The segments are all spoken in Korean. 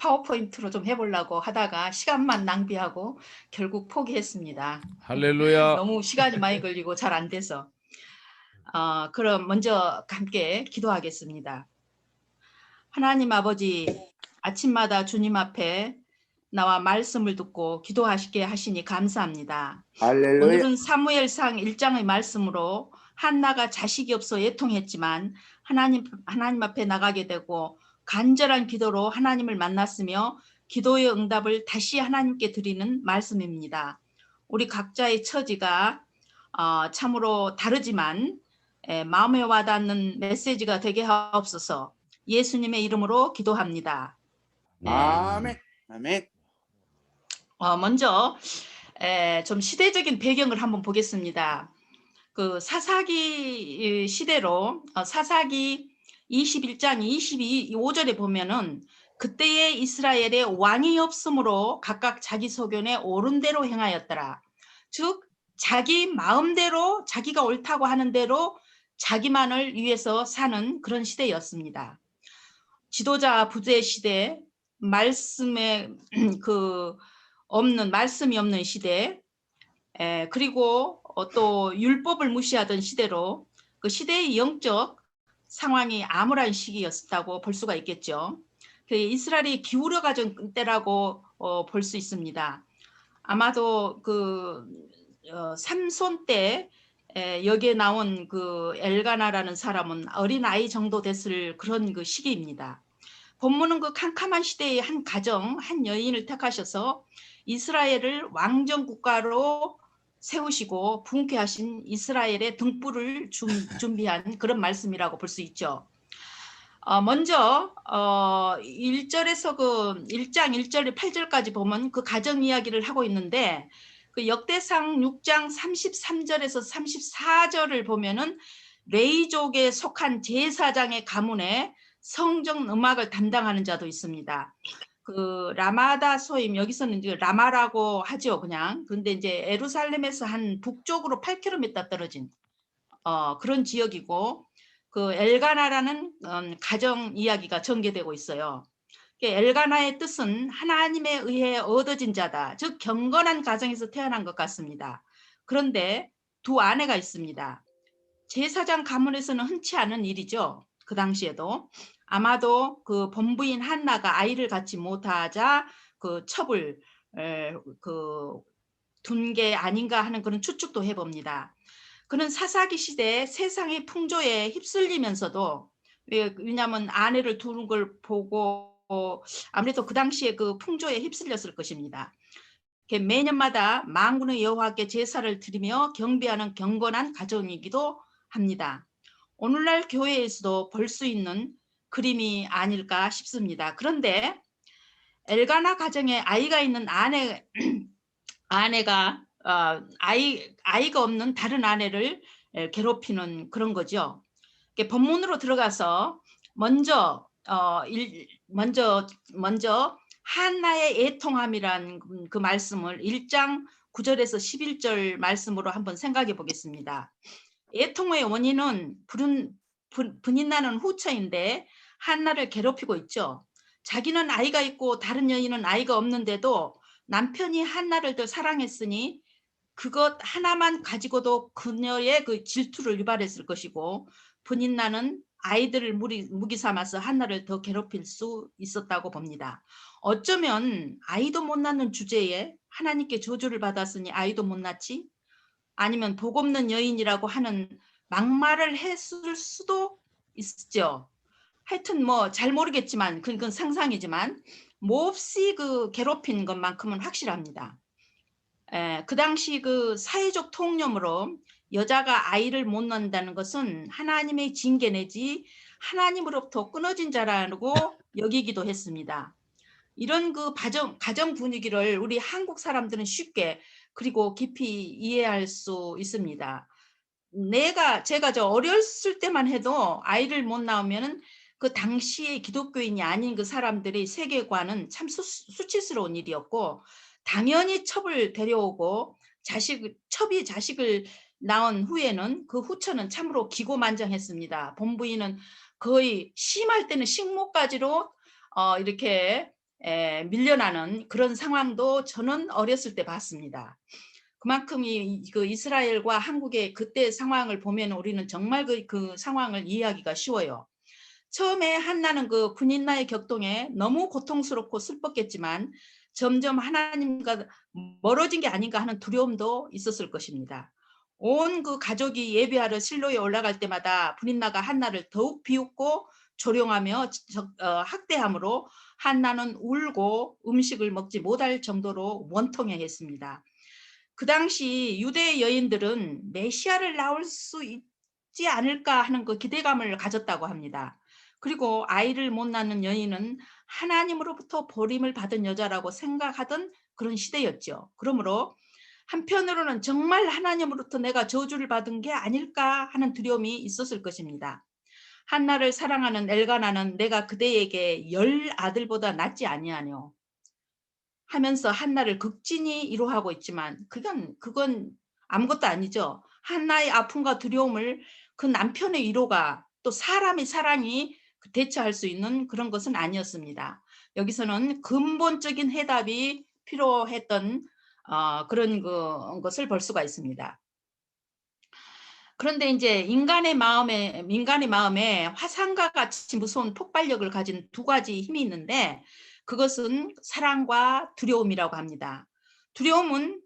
파워포인트로 좀 해보려고 하다가 시간만 낭비하고 결국 포기했습니다. 할렐루야. 너무 시간이 많이 걸리고 잘 안 돼서. 그럼 먼저 함께 기도하겠습니다. 하나님 아버지, 아침마다 주님 앞에 나와 말씀을 듣고 기도하시게 하시니 감사합니다. 할렐루야. 오늘은 사무엘상 1장의 말씀으로 한나가 자식이 없어 애통했지만 하나님 앞에 나가게 되고 간절한 기도로 하나님을 만났으며 기도의 응답을 다시 하나님께 드리는 말씀입니다. 우리 각자의 처지가 참으로 다르지만 마음에 와닿는 메시지가 되게 하옵소서. 예수님의 이름으로 기도합니다. 아멘. 아멘. 먼저 좀 시대적인 배경을 한번 보겠습니다. 그 사사기 시대로 사사기 21장 22절에 보면은 그때의 이스라엘에 왕이 없으므로 각각 자기 소견에 옳은 대로 행하였더라. 즉 자기 마음대로 자기가 옳다고 하는 대로 자기만을 위해서 사는 그런 시대였습니다. 지도자 부재 시대, 말씀에 말씀이 없는 시대, 그리고 또 율법을 무시하던 시대로 그 시대의 영적 상황이 암울한 시기였다고 볼 수가 있겠죠. 이스라엘이 기울어 가던 때라고 볼 수 있습니다. 아마도 삼손 때 여기에 나온 그 엘가나라는 사람은 어린 아이 정도 됐을 그런 그 시기입니다. 본문은 그 캄캄한 시대의 한 가정, 한 여인을 택하셔서 이스라엘을 왕정 국가로 세우시고 붕괴하신 이스라엘의 등불을 준비한 그런 말씀이라고 볼 수 있죠. 먼저 1절에서 1장 1절 8절까지 보면 그 가정 이야기를 하고 있는데 그 역대상 6장 33절에서 34절을 보면은 레이족에 속한 제사장의 가문에 성정 음악을 담당하는 자도 있습니다. 그 라마다 소임, 여기서는 이제 라마라고 하죠, 그냥. 근데 이제 예루살렘에서 한 북쪽으로 8km 떨어진 그런 지역이고, 그 엘가나라는 가정 이야기가 전개되고 있어요. 엘가나의 뜻은 하나님에 의해 얻어진 자다, 즉 경건한 가정에서 태어난 것 같습니다. 그런데 두 아내가 있습니다. 제사장 가문에서는 흔치 않은 일이죠. 그 당시에도 아마도 그 본부인 한나가 아이를 갖지 못하자 그 첩을 둔 게 아닌가 하는 그런 추측도 해봅니다. 그는 사사기 시대에 세상의 풍조에 휩쓸리면서도, 왜냐하면 아내를 두는 걸 보고 아무래도 그 당시에 그 풍조에 휩쓸렸을 것입니다. 매년마다 만군의 여호와께 제사를 드리며 경배하는 경건한 가정이기도 합니다. 오늘날 교회에서도 볼 수 있는 그림이 아닐까 싶습니다. 그런데 엘가나 가정에 아이가 있는 아내가 아이가 없는 다른 아내를 괴롭히는 그런 거죠. 본문으로 들어가서 먼저 한나의 애통함이란 그 말씀을 1장 9절에서 11절 말씀으로 한번 생각해 보겠습니다. 애통의 원인은 분이 나는 후처인데 한나를 괴롭히고 있죠. 자기는 아이가 있고 다른 여인은 아이가 없는데도 남편이 한나를 더 사랑했으니 그것 하나만 가지고도 그녀의 그 질투를 유발했을 것이고, 분인 나는 아이들을 무기 삼아서 한나를 더 괴롭힐 수 있었다고 봅니다. 어쩌면 아이도 못 낳는 주제에 하나님께 저주를 받았으니 아이도 못 낳지? 아니면 복 없는 여인이라고 하는 막말을 했을 수도 있죠. 하여튼 뭐 잘 모르겠지만 그건 상상이지만 몹시 그 괴롭힌 것만큼은 확실합니다. 그 당시 그 사회적 통념으로 여자가 아이를 못 낳는다는 것은 하나님의 징계 내지 하나님으로부터 끊어진 자라고 여기기도 했습니다. 이런 그 가정 분위기를 우리 한국 사람들은 쉽게 그리고 깊이 이해할 수 있습니다. 제가 어렸을 때만 해도 아이를 못 낳으면은 그 당시의 기독교인이 아닌 그 사람들의 세계관은 참 수치스러운 일이었고, 당연히 첩을 데려오고 첩이 자식을 낳은 후에는 그 후처는 참으로 기고만장했습니다. 본부인은 거의 심할 때는 식모까지로 이렇게 밀려나는 그런 상황도 저는 어렸을 때 봤습니다. 그만큼 그 이스라엘과 한국의 그때 상황을 보면 우리는 정말 그 상황을 이해하기가 쉬워요. 처음에 한나는 그 분인나의 격동에 너무 고통스럽고 슬펐겠지만 점점 하나님과 멀어진 게 아닌가 하는 두려움도 있었을 것입니다. 온 그 가족이 예배하러 실로에 올라갈 때마다 분인나가 한나를 더욱 비웃고 조롱하며 학대함으로 한나는 울고 음식을 먹지 못할 정도로 원통해 했습니다. 그 당시 유대 여인들은 메시아를 낳을 수 있지 않을까 하는 그 기대감을 가졌다고 합니다. 그리고 아이를 못 낳는 여인은 하나님으로부터 버림을 받은 여자라고 생각하던 그런 시대였죠. 그러므로 한편으로는 정말 하나님으로부터 내가 저주를 받은 게 아닐까 하는 두려움이 있었을 것입니다. 한나를 사랑하는 엘가나는 내가 그대에게 10 아들보다 낫지 아니하뇨 하면서 한나를 극진히 위로하고 있지만 그건 아무것도 아니죠. 한나의 아픔과 두려움을 그 남편의 위로가 또 사람의 사랑이 대처할 수 있는 그런 것은 아니었습니다. 여기서는 근본적인 해답이 필요했던 그런 것을 볼 수가 있습니다. 그런데 이제 인간의 마음에 화산과 같이 무서운 폭발력을 가진 두 가지 힘이 있는데 그것은 사랑과 두려움이라고 합니다. 두려움은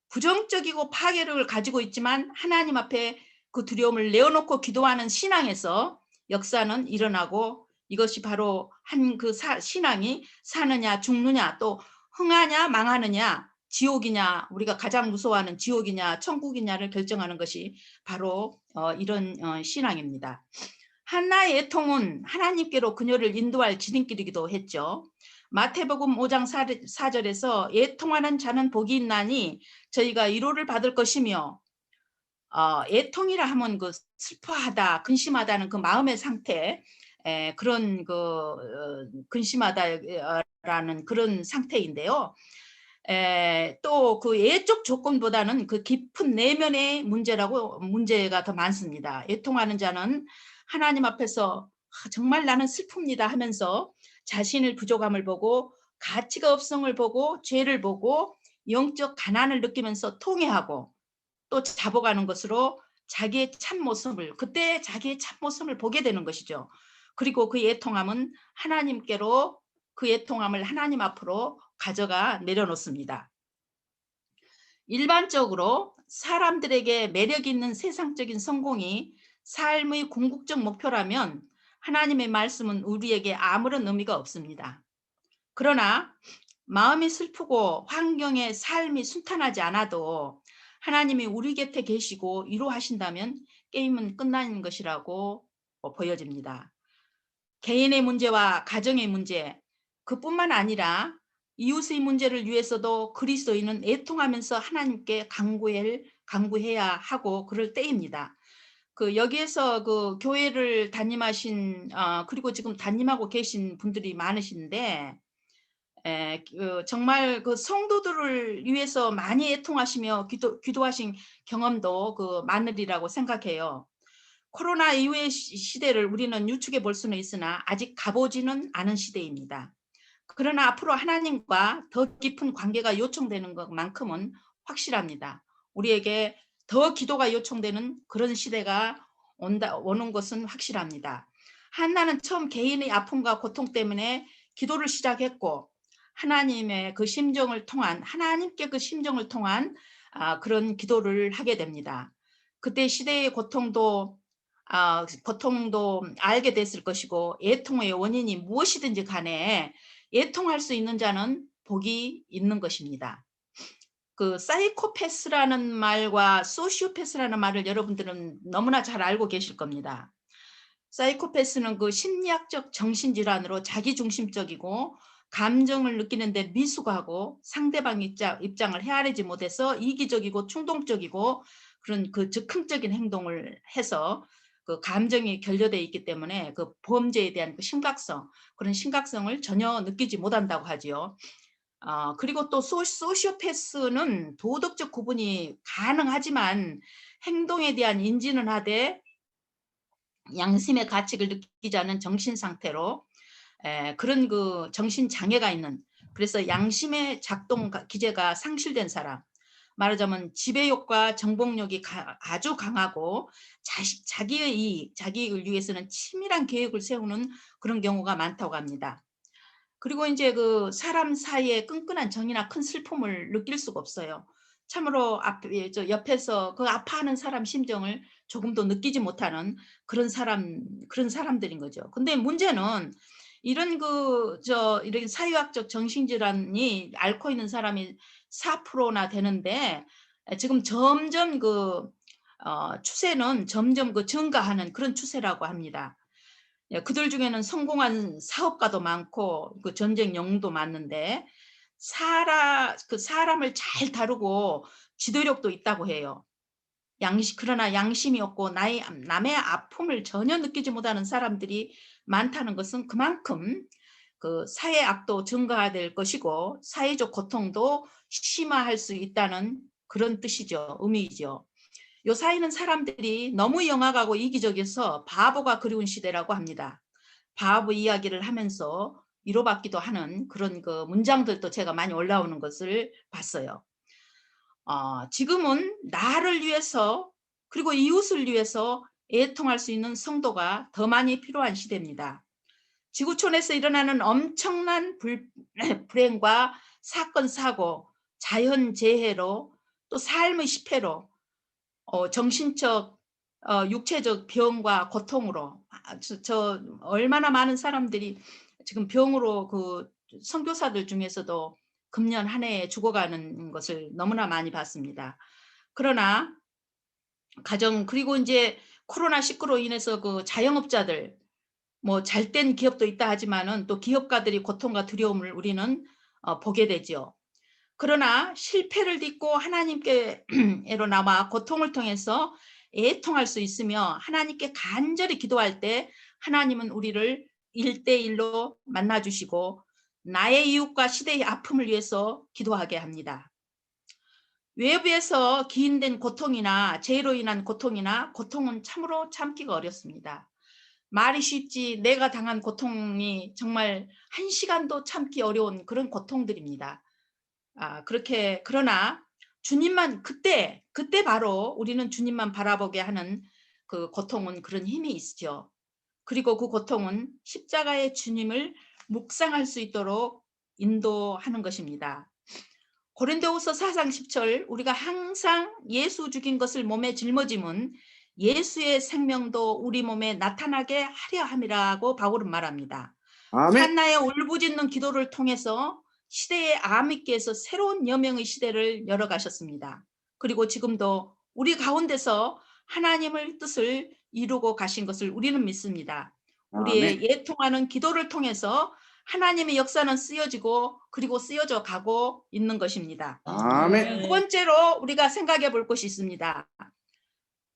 부정적이고 파괴력을 가지고 있지만 하나님 앞에 그 두려움을 내어놓고 기도하는 신앙에서 역사는 일어나고 이것이 바로 한 그 신앙이 사느냐 죽느냐 또 흥하냐 망하느냐 지옥이냐 우리가 가장 무서워하는 지옥이냐 천국이냐를 결정하는 것이 바로 이런 신앙입니다. 한나의 애통은 하나님께로 그녀를 인도할 지름길이기도 했죠. 마태복음 5장 4절에서 애통하는 자는 복이 있나니 저희가 위로를 받을 것이며 애통이라 하면 그 슬퍼하다 근심하다는 그 마음의 상태 그런 근심하다라는 그런 상태인데요. 또 그 예적 조건보다는 그 깊은 내면의 문제가 더 많습니다. 애통하는 자는 하나님 앞에서 정말 나는 슬픕니다 하면서 자신의 부족함을 보고 가치가 없음을 보고 죄를 보고 영적 가난을 느끼면서 통회하고 또 잡아가는 것으로 자기의 참모습을 그때 자기의 참모습을 보게 되는 것이죠. 그리고 그 애통함은 하나님께로 그 애통함을 하나님 앞으로 가져가 내려놓습니다. 일반적으로 사람들에게 매력 있는 세상적인 성공이 삶의 궁극적 목표라면 하나님의 말씀은 우리에게 아무런 의미가 없습니다. 그러나 마음이 슬프고 환경에 삶이 순탄하지 않아도 하나님이 우리 곁에 계시고 위로하신다면 게임은 끝나는 것이라고 보여집니다. 개인의 문제와 가정의 문제 그뿐만 아니라 이웃의 문제를 위해서도 그리스도인은 애통하면서 하나님께 간구해야 하고 그럴 때입니다. 여기에서 그 교회를 담임하신 그리고 지금 담임하고 계신 분들이 많으신데 정말 그 성도들을 위해서 많이 애통하시며 기도하신 경험도 많으리라고 생각해요. 코로나 이후의 시대를 우리는 유축해 볼 수는 있으나 아직 가보지는 않은 시대입니다. 그러나 앞으로 하나님과 더 깊은 관계가 요청되는 것만큼은 확실합니다. 우리에게 더 기도가 요청되는 그런 시대가 오는 것은 확실합니다. 한나는 처음 개인의 아픔과 고통 때문에 기도를 시작했고 하나님의 그 심정을 통한 하나님께 그 심정을 통한 그런 기도를 하게 됩니다. 그때 시대의 고통도 알게 됐을 것이고 애통의 원인이 무엇이든지 간에 애통할 수 있는 자는 복이 있는 것입니다. 그 사이코패스라는 말과 소시오패스라는 말을 여러분들은 너무나 잘 알고 계실 겁니다. 사이코패스는 그 심리학적 정신질환으로 자기중심적이고 감정을 느끼는데 미숙하고 상대방 입장을 헤아리지 못해서 이기적이고 충동적이고 그런 그 즉흥적인 행동을 해서 그 감정이 결여되어 있기 때문에 그 범죄에 대한 그런 심각성을 전혀 느끼지 못한다고 하지요. 그리고 또 소시오패스는 도덕적 구분이 가능하지만 행동에 대한 인지는 하되 양심의 가치를 느끼지 않는 정신 상태로 그런 그 정신 장애가 있는 그래서 양심의 작동 기제가 상실된 사람, 말하자면 지배욕과 정복욕이 아주 강하고 자기의 이익, 자기 이익을 위해서는 치밀한 계획을 세우는 그런 경우가 많다고 합니다. 그리고 이제 그 사람 사이에 끈끈한 정이나 큰 슬픔을 느낄 수가 없어요. 참으로 옆에서 그 아파하는 사람 심정을 조금도 느끼지 못하는 그런 사람들인 거죠. 근데 문제는 이런 이런 사회학적 정신질환이 앓고 있는 사람이 4%나 되는데, 지금 점점 추세는 점점 증가하는 그런 추세라고 합니다. 예, 그들 중에는 성공한 사업가도 많고 전쟁 영웅도 많은데, 사람을 잘 다루고 지도력도 있다고 해요. 그러나 양심이 없고 남의 아픔을 전혀 느끼지 못하는 사람들이 많다는 것은 그만큼 사회 악도 증가될 것이고 사회적 고통도 심화할 수 있다는 그런 뜻이죠. 의미이죠. 요 사이는 사람들이 너무 영악하고 이기적이어서 바보가 그리운 시대라고 합니다. 바보 이야기를 하면서 위로받기도 하는 그런 문장들도 제가 많이 올라오는 것을 봤어요. 지금은 나를 위해서 그리고 이웃을 위해서 애통할 수 있는 성도가 더 많이 필요한 시대입니다. 지구촌에서 일어나는 엄청난 불행과 사건, 사고, 자연재해로 또 삶의 실패로 정신적, 육체적 병과 고통으로 얼마나 많은 사람들이 지금 병으로 선교사들 중에서도 금년 한 해에 죽어가는 것을 너무나 많이 봤습니다. 그러나 그리고 이제 코로나19로 인해서 자영업자들, 잘된 기업도 있다 하지만은 또 기업가들이 고통과 두려움을 우리는 보게 되죠. 그러나 실패를 딛고 하나님께로 나와 고통을 통해서 애통할 수 있으며 하나님께 간절히 기도할 때 하나님은 우리를 1대1로 만나주시고 나의 이웃과 시대의 아픔을 위해서 기도하게 합니다. 외부에서 기인된 고통이나 죄로 인한 고통은 참으로 참기가 어렵습니다. 말이 쉽지 내가 당한 고통이 정말 1시간도 참기 어려운 그런 고통들입니다. 그러나 주님만 그때 바로 우리는 주님만 바라보게 하는 그 고통은 그런 힘이 있죠. 그리고 그 고통은 십자가의 주님을 묵상할 수 있도록 인도하는 것입니다. 고린도후서 4장 10절, 우리가 항상 예수 죽인 것을 몸에 짊어짐은 예수의 생명도 우리 몸에 나타나게 하려 함이라고 바울은 말합니다. 아멘. 한나의 울부짖는 기도를 통해서 시대의 아미께서 새로운 여명의 시대를 열어가셨습니다. 그리고 지금도 우리 가운데서 하나님의 뜻을 이루고 가신 것을 우리는 믿습니다. 우리의 애통하는 기도를 통해서 하나님의 역사는 쓰여지고 그리고 쓰여져 가고 있는 것입니다. 아멘. 두 번째로 우리가 생각해 볼 것이 있습니다.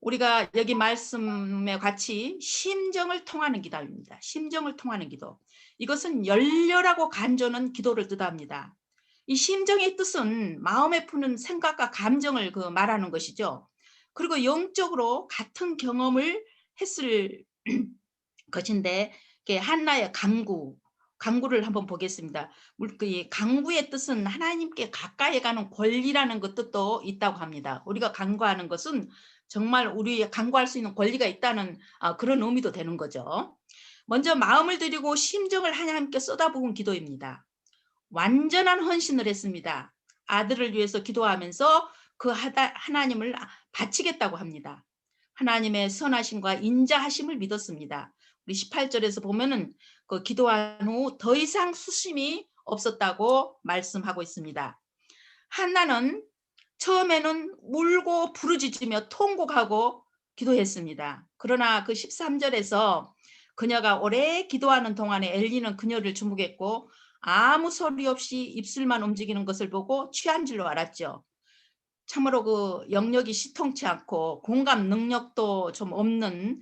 우리가 여기 말씀에 같이 심정을 통하는 기도입니다. 심정을 통하는 기도. 이것은 열렬하고 간절한 기도를 뜻합니다. 이 심정의 뜻은 마음에 푸는 생각과 감정을 말하는 것이죠. 그리고 영적으로 같은 경험을 했을 것인데, 한나의 강구를 한번 보겠습니다. 이 강구의 뜻은 하나님께 가까이 가는 권리라는 그 뜻도 있다고 합니다. 우리가 간구하는 것은 정말 우리 간구할 수 있는 권리가 있다는 그런 의미도 되는 거죠. 먼저 마음을 드리고 심정을 하나님께 쏟아부은 기도입니다. 완전한 헌신을 했습니다. 아들을 위해서 기도하면서 하나님을 바치겠다고 합니다. 하나님의 선하심과 인자하심을 믿었습니다. 우리 18절에서 보면은 기도한 후 더 이상 수심이 없었다고 말씀하고 있습니다. 한나는 처음에는 울고 부르짖으며 통곡하고 기도했습니다. 그러나 13절에서 그녀가 오래 기도하는 동안에 엘리는 그녀를 주목했고 아무 소리 없이 입술만 움직이는 것을 보고 취한 줄로 알았죠. 참으로 영역이 시통치 않고 공감 능력도 좀 없는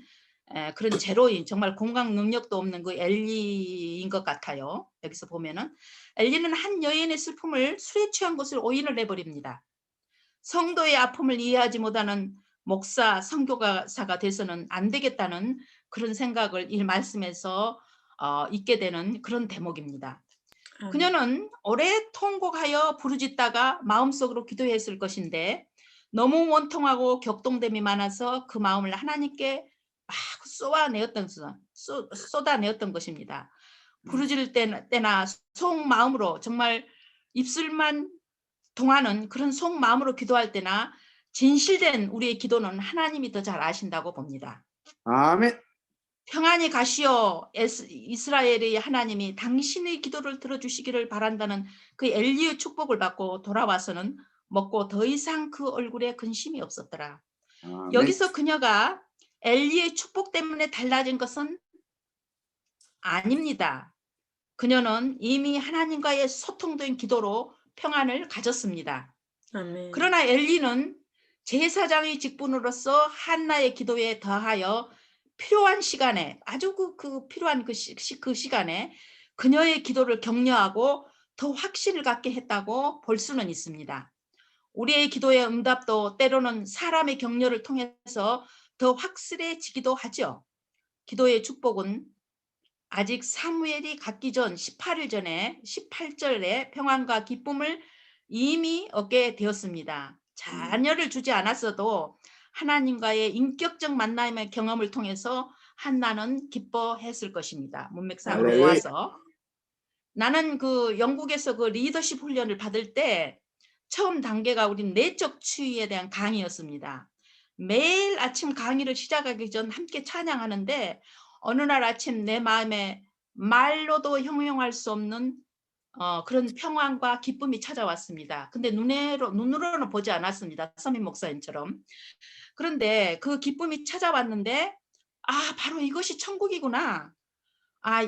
그런 제로인, 정말 공감 능력도 없는 엘리인 것 같아요. 여기서 보면은 엘리는 한 여인의 슬픔을 술에 취한 것을 오인을 해버립니다. 성도의 아픔을 이해하지 못하는 목사, 선교사가 돼서는 안 되겠다는 그런 생각을 이 말씀에서 있게 되는 그런 대목입니다. 아멘. 그녀는 오래 통곡하여 부르짖다가 마음속으로 기도했을 것인데 너무 원통하고 격동됨이 많아서 그 마음을 하나님께 막 쏟아내었던 것입니다. 부르짖을 때나 속마음으로 정말 입술만 통하는 그런 속마음으로 기도할 때나 진실된 우리의 기도는 하나님이 더 잘 아신다고 봅니다. 아멘. 평안히 가시오 이스라엘의 하나님이 당신의 기도를 들어주시기를 바란다는 그 엘리의 축복을 받고 돌아와서는 먹고 더 이상 그 얼굴에 근심이 없었더라. 아멘. 여기서 그녀가 엘리의 축복 때문에 달라진 것은 아닙니다. 그녀는 이미 하나님과의 소통된 기도로 평안을 가졌습니다. 아멘. 그러나 엘리는 제사장의 직분으로서 한나의 기도에 더하여 필요한 시간에 아주 필요한 그 시간에 그녀의 기도를 격려하고 더 확신을 갖게 했다고 볼 수는 있습니다. 우리의 기도의 응답도 때로는 사람의 격려를 통해서 더 확실해지기도 하죠. 기도의 축복은 아직 사무엘이 갖기 전 18일 전에 18절에 평안과 기쁨을 이미 얻게 되었습니다. 자녀를 주지 않았어도 하나님과의 인격적 만남의 경험을 통해서 한나는 기뻐했을 것입니다. 문맥상으로 할렐루야. 보아서 나는 그 영국에서 그 리더십 훈련을 받을 때 처음 단계가 우리 내적 치유에 대한 강의였습니다. 매일 아침 강의를 시작하기 전 함께 찬양하는데 어느 날 아침 내 마음에 말로도 형용할 수 없는 그런 평안과 기쁨이 찾아왔습니다. 근데 눈으로는 보지 않았습니다. 서민 목사님처럼. 그런데 그 기쁨이 찾아왔는데 바로 이것이 천국이구나.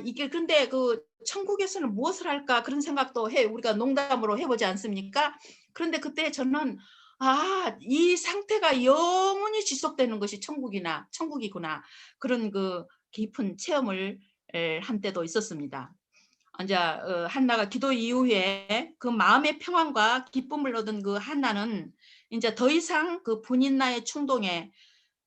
이게 근데 그 천국에서는 무엇을 할까 그런 생각도 우리가 농담으로 해보지 않습니까? 그런데 그때 저는 이 상태가 영원히 지속되는 것이 천국이구나 그런 그 깊은 체험을 한 때도 있었습니다. 이제 한나가 기도 이후에 그 마음의 평안과 기쁨을 얻은 그 한나는 이제 더 이상 그 분인나의 충동에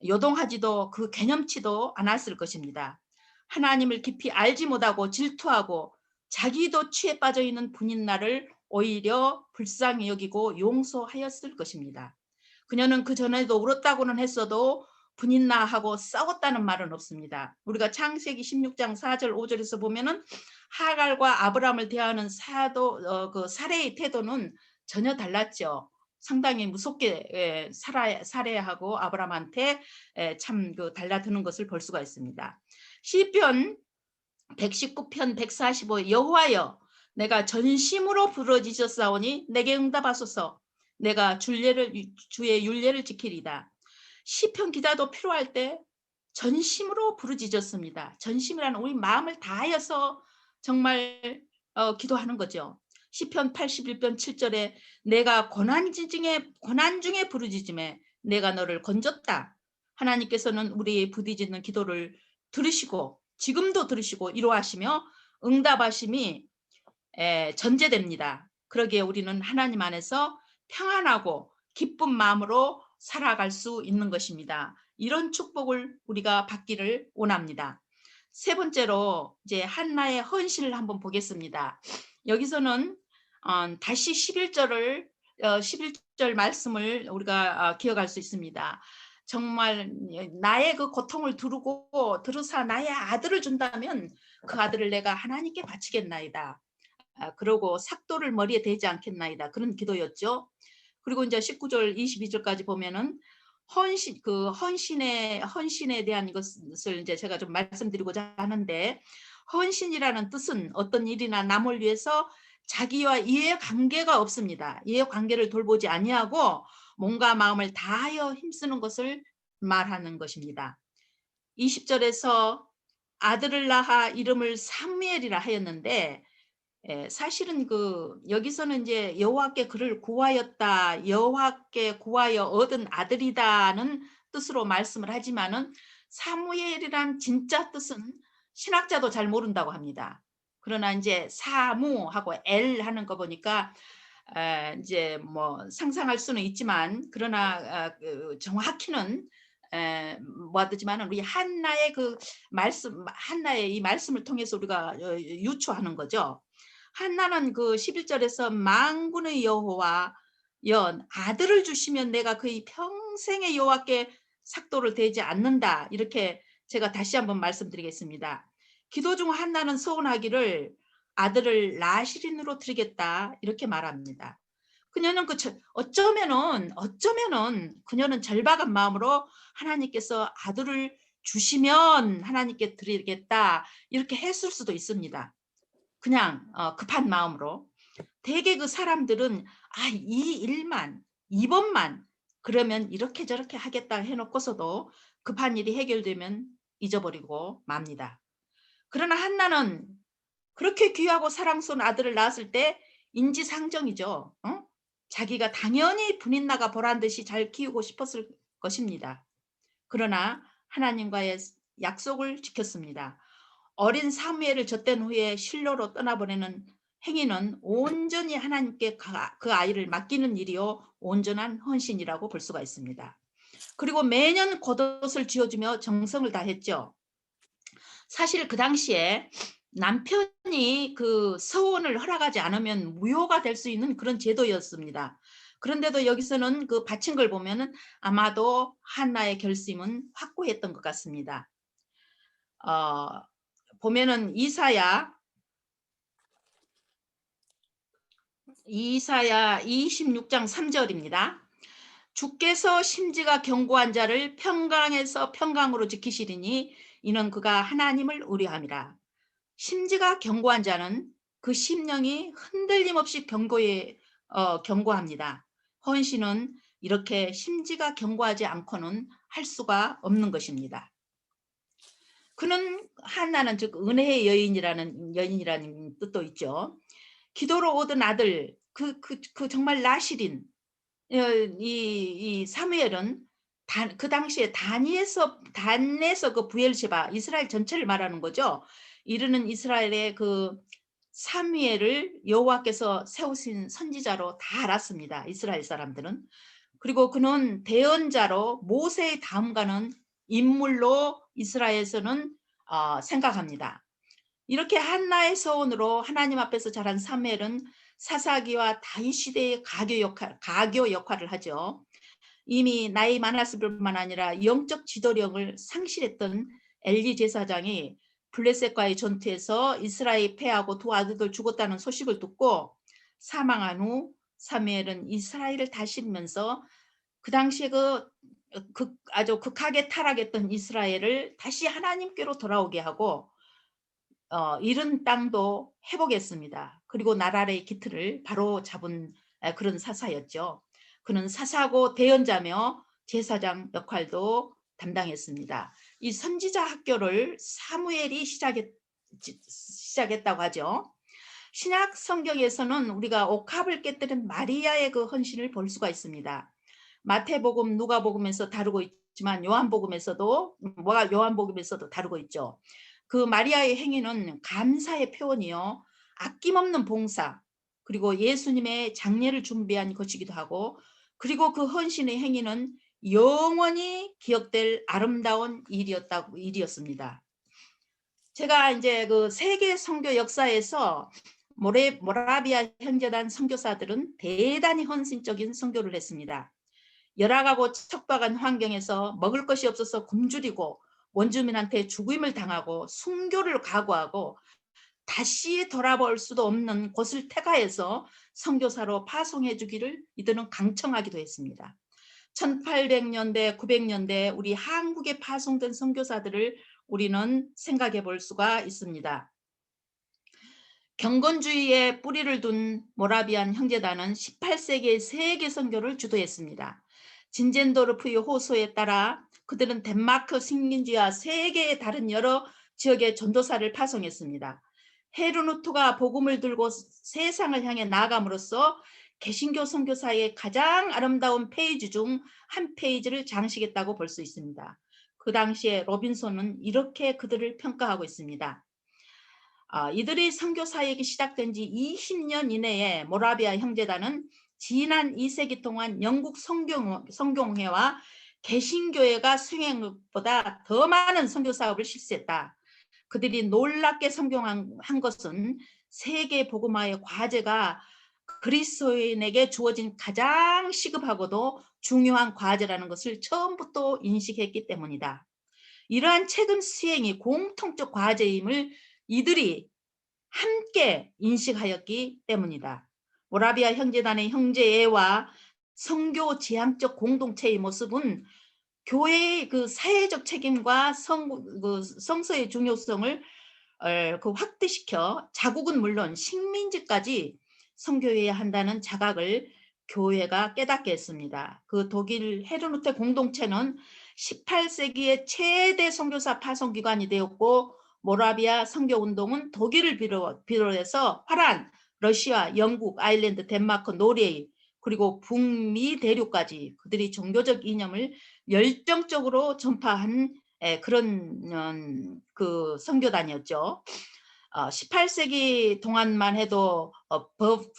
요동하지도 그 개념치도 않았을 것입니다. 하나님을 깊이 알지 못하고 질투하고 자기도 취에 빠져 있는 분인나를 오히려 불쌍히 여기고 용서하였을 것입니다. 그녀는 그 전에도 울었다고는 했어도 분인나하고 싸웠다는 말은 없습니다. 우리가 창세기 16장 4절 5절에서 보면은 하갈과 아브라함을 대하는 그 사례의 태도는 전혀 달랐죠. 상당히 무섭게 살해하고 아브라함한테 참 달라드는 것을 볼 수가 있습니다. 시편 119편 145 여호와여 내가 전심으로 부르짖었사오니 내게 응답하소서. 내가 주의 율례를 지키리다. 시편 기자도 필요할 때 전심으로 부르짖었습니다. 전심이라는 우리 마음을 다하여서 정말 기도하는 거죠. 시편 81편 7절에 내가 고난 중에 부르짖음에 내가 너를 건졌다. 하나님께서는 우리 부르짖는 기도를 들으시고 지금도 들으시고 이루하시며 응답하심이 전제됩니다. 그러기에 우리는 하나님 안에서 평안하고 기쁜 마음으로 살아갈 수 있는 것입니다. 이런 축복을 우리가 받기를 원합니다. 세 번째로 이제 한나의 헌신을 한번 보겠습니다. 여기서는 다시 11절 말씀을 우리가 기억할 수 있습니다. 정말 나의 그 고통을 들으사 나의 아들을 준다면 그 아들을 내가 하나님께 바치겠나이다. 그러고 삭도를 머리에 대지 않겠나이다. 그런 기도였죠. 그리고 이제 19절 22절까지 보면은 헌신에 대한 것을 이제 제가 좀 말씀드리고자 하는데 헌신이라는 뜻은 어떤 일이나 남을 위해서 자기와 이해 관계가 없습니다. 이해 관계를 돌보지 아니하고 몸과 마음을 다하여 힘쓰는 것을 말하는 것입니다. 20절에서 아들을 낳아 이름을 사무엘이라 하였는데 사실은 여기서는 이제 여호와께 그를 구하였다, 여호와께 구하여 얻은 아들이다는 뜻으로 말씀을 하지만은 사무엘이란 진짜 뜻은 신학자도 잘 모른다고 합니다. 그러나 이제 사무하고 엘 하는 거 보니까 이제 뭐 상상할 수는 있지만 그러나 정확히는 뭐하지만은 우리 한나의 그 말씀, 한나의 이 말씀을 통해서 우리가 유추하는 거죠. 한나는 그 11절에서 만군의 여호와 연 아들을 주시면 내가 그의 평생의 여호와께 삭도를 대지 않는다. 이렇게 제가 다시 한번 말씀드리겠습니다. 기도 중 한나는 소원하기를 아들을 라시린으로 드리겠다. 이렇게 말합니다. 그녀는 어쩌면은 그녀는 절박한 마음으로 하나님께서 아들을 주시면 하나님께 드리겠다. 이렇게 했을 수도 있습니다. 그냥 급한 마음으로. 대개 그 사람들은 이 일만 이번만 그러면 이렇게 저렇게 하겠다 해놓고서도 급한 일이 해결되면 잊어버리고 맙니다. 그러나 한나는 그렇게 귀하고 사랑스러운 아들을 낳았을 때 인지상정이죠. 자기가 당연히 분인나가 보란 듯이 잘 키우고 싶었을 것입니다. 그러나 하나님과의 약속을 지켰습니다. 어린 사무엘을 젖댄 후에 실로로 떠나보내는 행위는 온전히 하나님께 그 아이를 맡기는 일이요 온전한 헌신이라고 볼 수가 있습니다. 그리고 매년 겉옷을 지어주며 정성을 다했죠. 사실 그 당시에 남편이 그 서원을 허락하지 않으면 무효가 될 수 있는 그런 제도였습니다. 그런데도 여기서는 그 바친 걸 보면은 아마도 한나의 결심은 확고했던 것 같습니다. 보면은 이사야 26장 3절입니다. 주께서 심지가 견고한 자를 평강에서 평강으로 지키시리니 이는 그가 하나님을 의뢰함이라. 심지가 견고한 자는 그 심령이 흔들림 없이 견고합니다. 헌신은 이렇게 심지가 견고하지 않고는 할 수가 없는 것입니다. 그는 한나는 즉 은혜의 여인이라는 뜻도 있죠. 기도로 얻은 아들 그 정말 라실인 이 사무엘은 그 당시에 단에서 그 부엘셰바 이스라엘 전체를 말하는 거죠. 이르는 이스라엘의 그 사무엘을 여호와께서 세우신 선지자로 다 알았습니다. 이스라엘 사람들은. 그리고 그는 대언자로 모세의 다음 가는 인물로 이스라엘에서는 생각합니다. 이렇게 한나의 서원으로 하나님 앞에서 자란 사무엘은 사사기와 다윗 시대의 가교 역할을 하죠. 이미 나이 많았을 뿐만 아니라 영적 지도력을 상실했던 엘리 제사장이 블레셋과의 전투에서 이스라엘 패하고 두 아들들 죽었다는 소식을 듣고 사망한 후 사무엘은 이스라엘을 다스리면서 그 당시에 아주 극하게 타락했던 이스라엘을 다시 하나님께로 돌아오게 하고 잃은 땅도 회복했습니다. 그리고 나라의 기틀을 바로 잡은 그런 사사였죠. 그는 사사고 대언자며 제사장 역할도 담당했습니다. 이 선지자 학교를 사무엘이 시작했다고 하죠. 신약 성경에서는 우리가 옥합을 깨뜨린 마리아의 그 헌신을 볼 수가 있습니다. 마태복음, 누가복음에서 다루고 있지만 요한복음에서도 다루고 있죠. 그 마리아의 행위는 감사의 표현이요, 아낌없는 봉사, 그리고 예수님의 장례를 준비한 것이기도 하고, 그리고 그 헌신의 행위는 영원히 기억될 아름다운 일이었습니다. 제가 이제 그 세계 선교 역사에서 모라비아 형제단 선교사들은 대단히 헌신적인 선교를 했습니다. 열악하고 척박한 환경에서 먹을 것이 없어서 굶주리고 원주민한테 죽임을 당하고 순교를 각오하고 다시 돌아볼 수도 없는 곳을 태가해서 선교사로 파송해 주기를 이들은 강청하기도 했습니다. 1800년대, 900년대 우리 한국에 파송된 선교사들을 우리는 생각해 볼 수가 있습니다. 경건주의에 뿌리를 둔 모라비안 형제단은 18세기의 세계 선교를 주도했습니다. 진젠도르프의 호소에 따라 그들은 덴마크 식민지와 세계의 다른 여러 지역의 전도사를 파송했습니다. 헤르누트가 복음을 들고 세상을 향해 나아감으로써 개신교 선교사의 가장 아름다운 페이지 중 한 페이지를 장식했다고 볼 수 있습니다. 그 당시에 로빈손은 이렇게 그들을 평가하고 있습니다. 이들이 선교 사역이 시작된 지 20년 이내에 모라비아 형제단은 지난 2세기 동안 영국 성경회와 개신교회가 수행한 것보다 더 많은 선교 사업을 실시했다. 그들이 놀랍게 성공한 것은 세계 복음화의 과제가 그리스도인에게 주어진 가장 시급하고도 중요한 과제라는 것을 처음부터 인식했기 때문이다. 이러한 책임 수행이 공통적 과제임을 이들이 함께 인식하였기 때문이다. 모라비아 형제단의 형제애와 선교 지향적 공동체의 모습은 교회의 그 사회적 책임과 성서의 중요성을 그 확대시켜 자국은 물론 식민지까지 선교해야 한다는 자각을 교회가 깨닫게 했습니다. 그 독일 헤르누테 공동체는 18세기의 최대 선교사 파송기관이 되었고 모라비아 선교운동은 독일을 비롯해서 화란, 러시아, 영국, 아일랜드, 덴마크, 노르웨이 그리고 북미 대륙까지 그들이 종교적 이념을 열정적으로 전파한 그런 그 선교단이었죠. 18세기 동안만 해도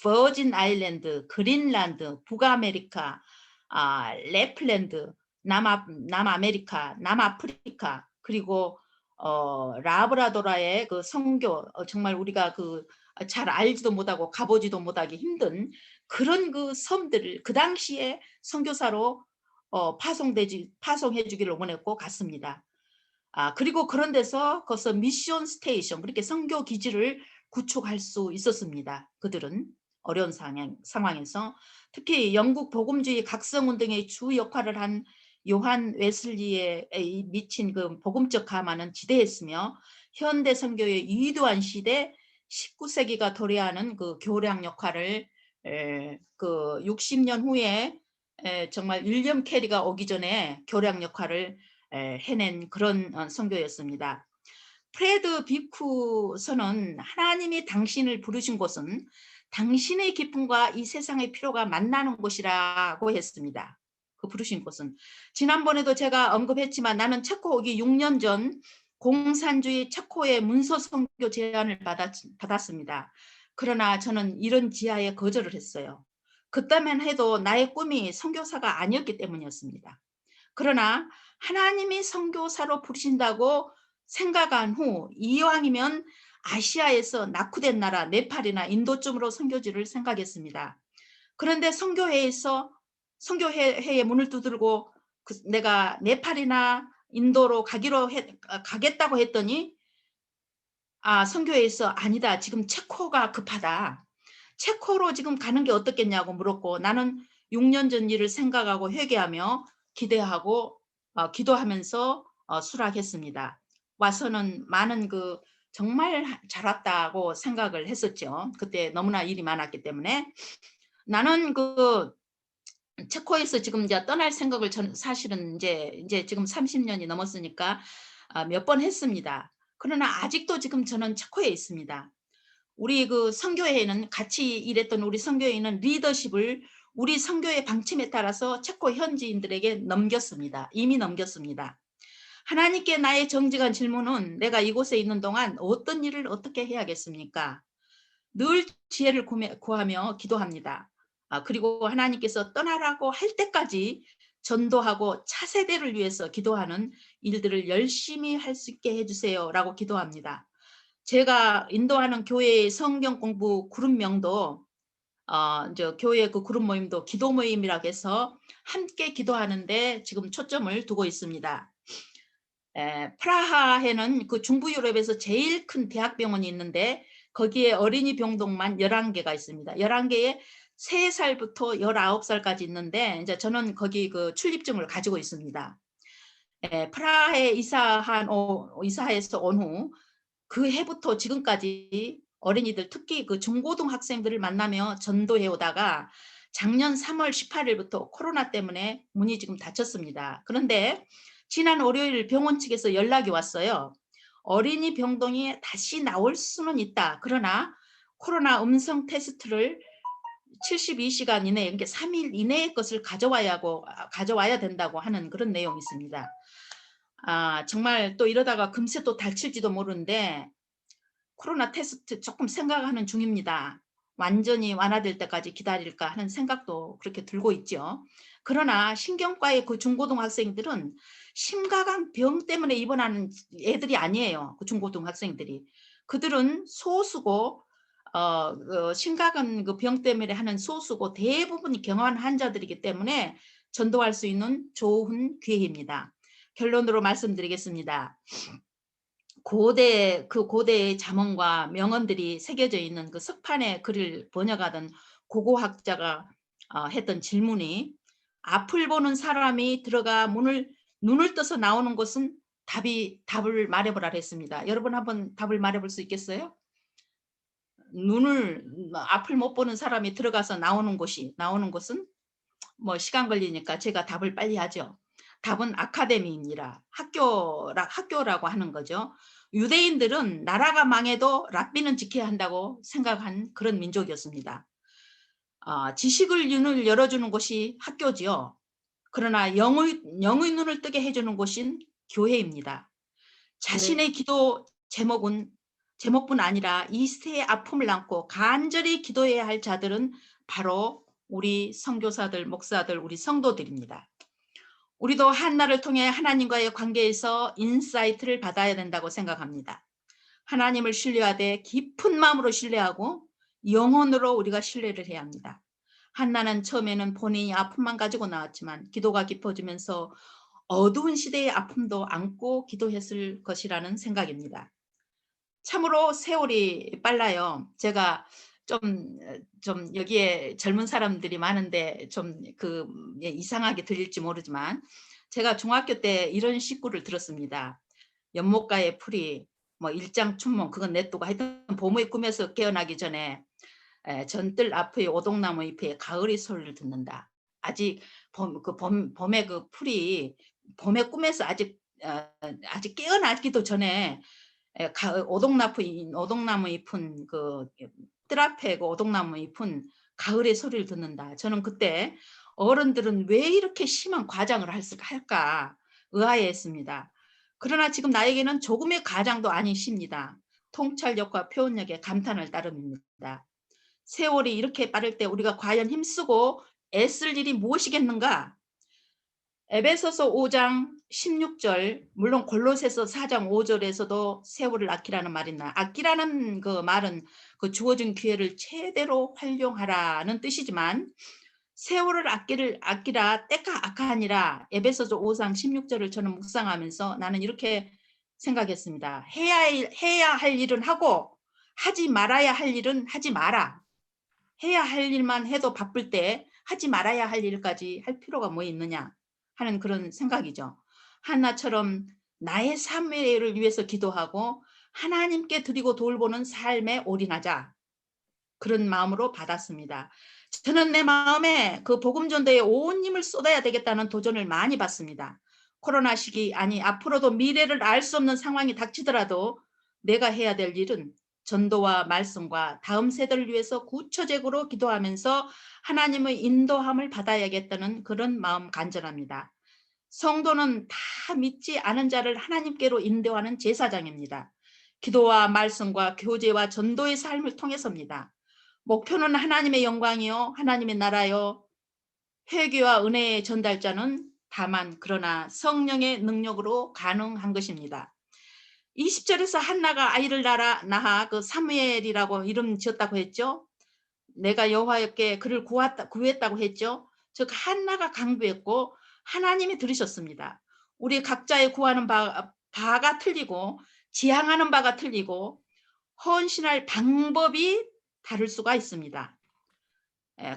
버진 아일랜드, 그린란드, 북아메리카, 랩랜드, 남아메리카, 남아프리카 그리고 라브라도라의 그 선교 정말 우리가 그 잘 알지도 못하고 가보지도 못하기 힘든 그런 그 섬들을 그 당시에 선교사로 파송해 주기를 원했고 갔습니다. 그리고 그런 데서 거기서 미션 스테이션 그렇게 선교 기지를 구축할 수 있었습니다. 그들은 어려운 상황에서 특히 영국 복음주의 각성운동의 주 역할을 한 요한 웨슬리에 미친 그 복음적 가마는 지대했으며 현대 선교의 위대한 시대 19세기가 도래하는 그 교량 역할을 그 60년 후에 정말 윌리엄 캐리가 오기 전에 교량 역할을 해낸 그런 선교였습니다. 프레드 비쿠서는 하나님이 당신을 부르신 곳은 당신의 기쁨과 이 세상의 필요가 만나는 곳이라고 했습니다. 그 부르신 곳은 지난번에도 제가 언급했지만 나는 체코 오기 6년 전 공산주의 체코의 문서 선교 제안을 받았습니다. 그러나 저는 이런 지하에 거절을 했어요. 그때만 해도 나의 꿈이 선교사가 아니었기 때문이었습니다. 그러나 하나님이 선교사로 부르신다고 생각한 후 이왕이면 아시아에서 낙후된 나라 네팔이나 인도쯤으로 선교지를 생각했습니다. 그런데 선교회의 문을 두들고 내가 네팔이나 인도로 가겠다고 했더니 선교회에서 아니다. 지금 체코가 급하다. 체코로 지금 가는 게 어떻겠냐고 물었고 나는 6년 전 일을 생각하고 회개하며 기대하고 기도하면서 수락했습니다. 와서는 많은 그 정말 잘 왔다고 생각을 했었죠. 그때 너무나 일이 많았기 때문에 나는 그 체코에서 지금 이제 떠날 생각을 사실은 이제 지금 30년이 넘었으니까 몇 번 했습니다. 그러나 아직도 지금 저는 체코에 있습니다. 우리 그 선교회는 같이 일했던 우리 선교회는 리더십을 우리 선교회 방침에 따라서 체코 현지인들에게 넘겼습니다. 이미 넘겼습니다. 하나님께 나의 정직한 질문은 내가 이곳에 있는 동안 어떤 일을 어떻게 해야겠습니까? 늘 지혜를 구하며 기도합니다. 그리고 하나님께서 떠나라고 할 때까지 전도하고 차세대를 위해서 기도하는 일들을 열심히 할 수 있게 해주세요 라고 기도합니다. 제가 인도하는 교회의 성경 공부 그룹명도 이제 교회 그 그룹 모임도 기도 모임이라고 해서 함께 기도하는데 지금 초점을 두고 있습니다. 프라하에는 그 중부 유럽에서 제일 큰 대학병원이 있는데 거기에 어린이 병동만 11개가 있습니다. 11개에 3살부터 19살까지 있는데 이제 저는 거기 그 출입증을 가지고 있습니다. 프라하에 이사해서 온 후 그 해부터 지금까지 어린이들 특히 그 중고등학생들을 만나며 전도해 오다가 작년 3월 18일부터 코로나 때문에 문이 지금 닫혔습니다. 그런데 지난 월요일 병원 측에서 연락이 왔어요. 어린이 병동이 다시 나올 수는 있다. 그러나 코로나 음성 테스트를 72시간 이내에, 그러니까 3일 이내의 것을 가져와야 된다고 하는 그런 내용이 있습니다. 정말 또 이러다가 금세 또 닥칠지도 모르는데 코로나 테스트 조금 생각하는 중입니다. 완전히 완화될 때까지 기다릴까 하는 생각도 그렇게 들고 있죠. 그러나 신경과의 그 중고등학생들은 심각한 병 때문에 입원하는 애들이 아니에요. 그 중고등학생들이. 그들은 소수고 심각한 그 병 때문에 하는 소수고 대부분이 경화한 환자들이기 때문에 전도할 수 있는 좋은 기회입니다. 결론으로 말씀드리겠습니다. 고대의 잠언과 명언들이 새겨져 있는 그 석판에 글을 번역하던 고고학자가 했던 질문이, 앞을 보는 사람이 들어가 눈을 떠서 나오는 곳은 답을 말해보라 했습니다. 여러분 한번 답을 말해볼 수 있겠어요? 앞을 못 보는 사람이 들어가서 나오는 곳은 뭐 시간 걸리니까 제가 답을 빨리 하죠. 답은 아카데미입니다. 학교라고 하는 거죠. 유대인들은 나라가 망해도 랍비는 지켜야 한다고 생각한 그런 민족이었습니다. 지식을 눈을 열어주는 곳이 학교지요. 그러나 영의 눈을 뜨게 해주는 곳인 교회입니다. 자신의 기도 제목뿐 아니라 이 세의 아픔을 안고 간절히 기도해야 할 자들은 바로 우리 선교사들, 목사들, 우리 성도들입니다. 우리도 한나를 통해 하나님과의 관계에서 인사이트를 받아야 된다고 생각합니다. 하나님을 신뢰하되 깊은 마음으로 신뢰하고 영혼으로 우리가 신뢰를 해야 합니다. 한나는 처음에는 본인이 아픔만 가지고 나왔지만 기도가 깊어지면서 어두운 시대의 아픔도 안고 기도했을 것이라는 생각입니다. 참으로 세월이 빨라요. 제가 좀 여기에 젊은 사람들이 많은데 좀 이상하게 들릴지 모르지만, 제가 중학교 때 이런 식구를 들었습니다. 연못가의 풀이 뭐 일장춘몽 그건 내두고 하여튼 봄의 꿈에서 깨어나기 전에 전뜰 앞의 오동나무 잎에 가을의 소리를 듣는다. 아직 봄의 그 풀이 봄의 꿈에서 아직 깨어나기도 전에 오동나무 잎은 뜰 앞에 그 오동나무 잎은 가을의 소리를 듣는다. 저는 그때 어른들은 왜 이렇게 심한 과장을 할까 의아해했습니다. 그러나 지금 나에게는 조금의 과장도 아니십니다. 통찰력과 표현력에 감탄할 따름입니다. 세월이 이렇게 빠를 때 우리가 과연 힘쓰고 애쓸 일이 무엇이겠는가? 에베소서 5장 16절, 물론 골로새서 4장 5절에서도 세월을 아끼라는 말이 있나. 아끼라는 그 말은 그 주어진 기회를 최대로 활용하라는 뜻이지만, 세월을 아끼라 때가 악하니라, 에베소서 5장 16절을 저는 묵상하면서 나는 이렇게 생각했습니다. 해야 할 일은 하고 하지 말아야 할 일은 하지 마라. 해야 할 일만 해도 바쁠 때 하지 말아야 할 일까지 할 필요가 뭐 있느냐 하는 그런 생각이죠. 한나처럼 나의 삶을 위해서 기도하고 하나님께 드리고 돌보는 삶에 올인하자, 그런 마음으로 받았습니다. 저는 내 마음에 그 복음 전도에 온 힘을 쏟아야 되겠다는 도전을 많이 받습니다. 코로나 시기, 아니 앞으로도 미래를 알 수 없는 상황이 닥치더라도 내가 해야 될 일은 전도와 말씀과 다음 세대를 위해서 구체적으로 기도하면서 하나님의 인도함을 받아야겠다는 그런 마음 간절합니다. 성도는 다 믿지 않은 자를 하나님께로 인도하는 제사장입니다. 기도와 말씀과 교제와 전도의 삶을 통해서입니다. 목표는 하나님의 영광이요, 하나님의 나라요, 회개와 은혜의 전달자는 다만 그러나 성령의 능력으로 가능한 것입니다. 20절에서 한나가 아이를 낳아 그 사무엘이라고 이름 지었다고 했죠. 내가 여호와께 그를 구했다고 했죠. 즉 한나가 강구했고 하나님이 들으셨습니다. 우리 각자의 구하는 바가 틀리고 지향하는 바가 틀리고 헌신할 방법이 다를 수가 있습니다.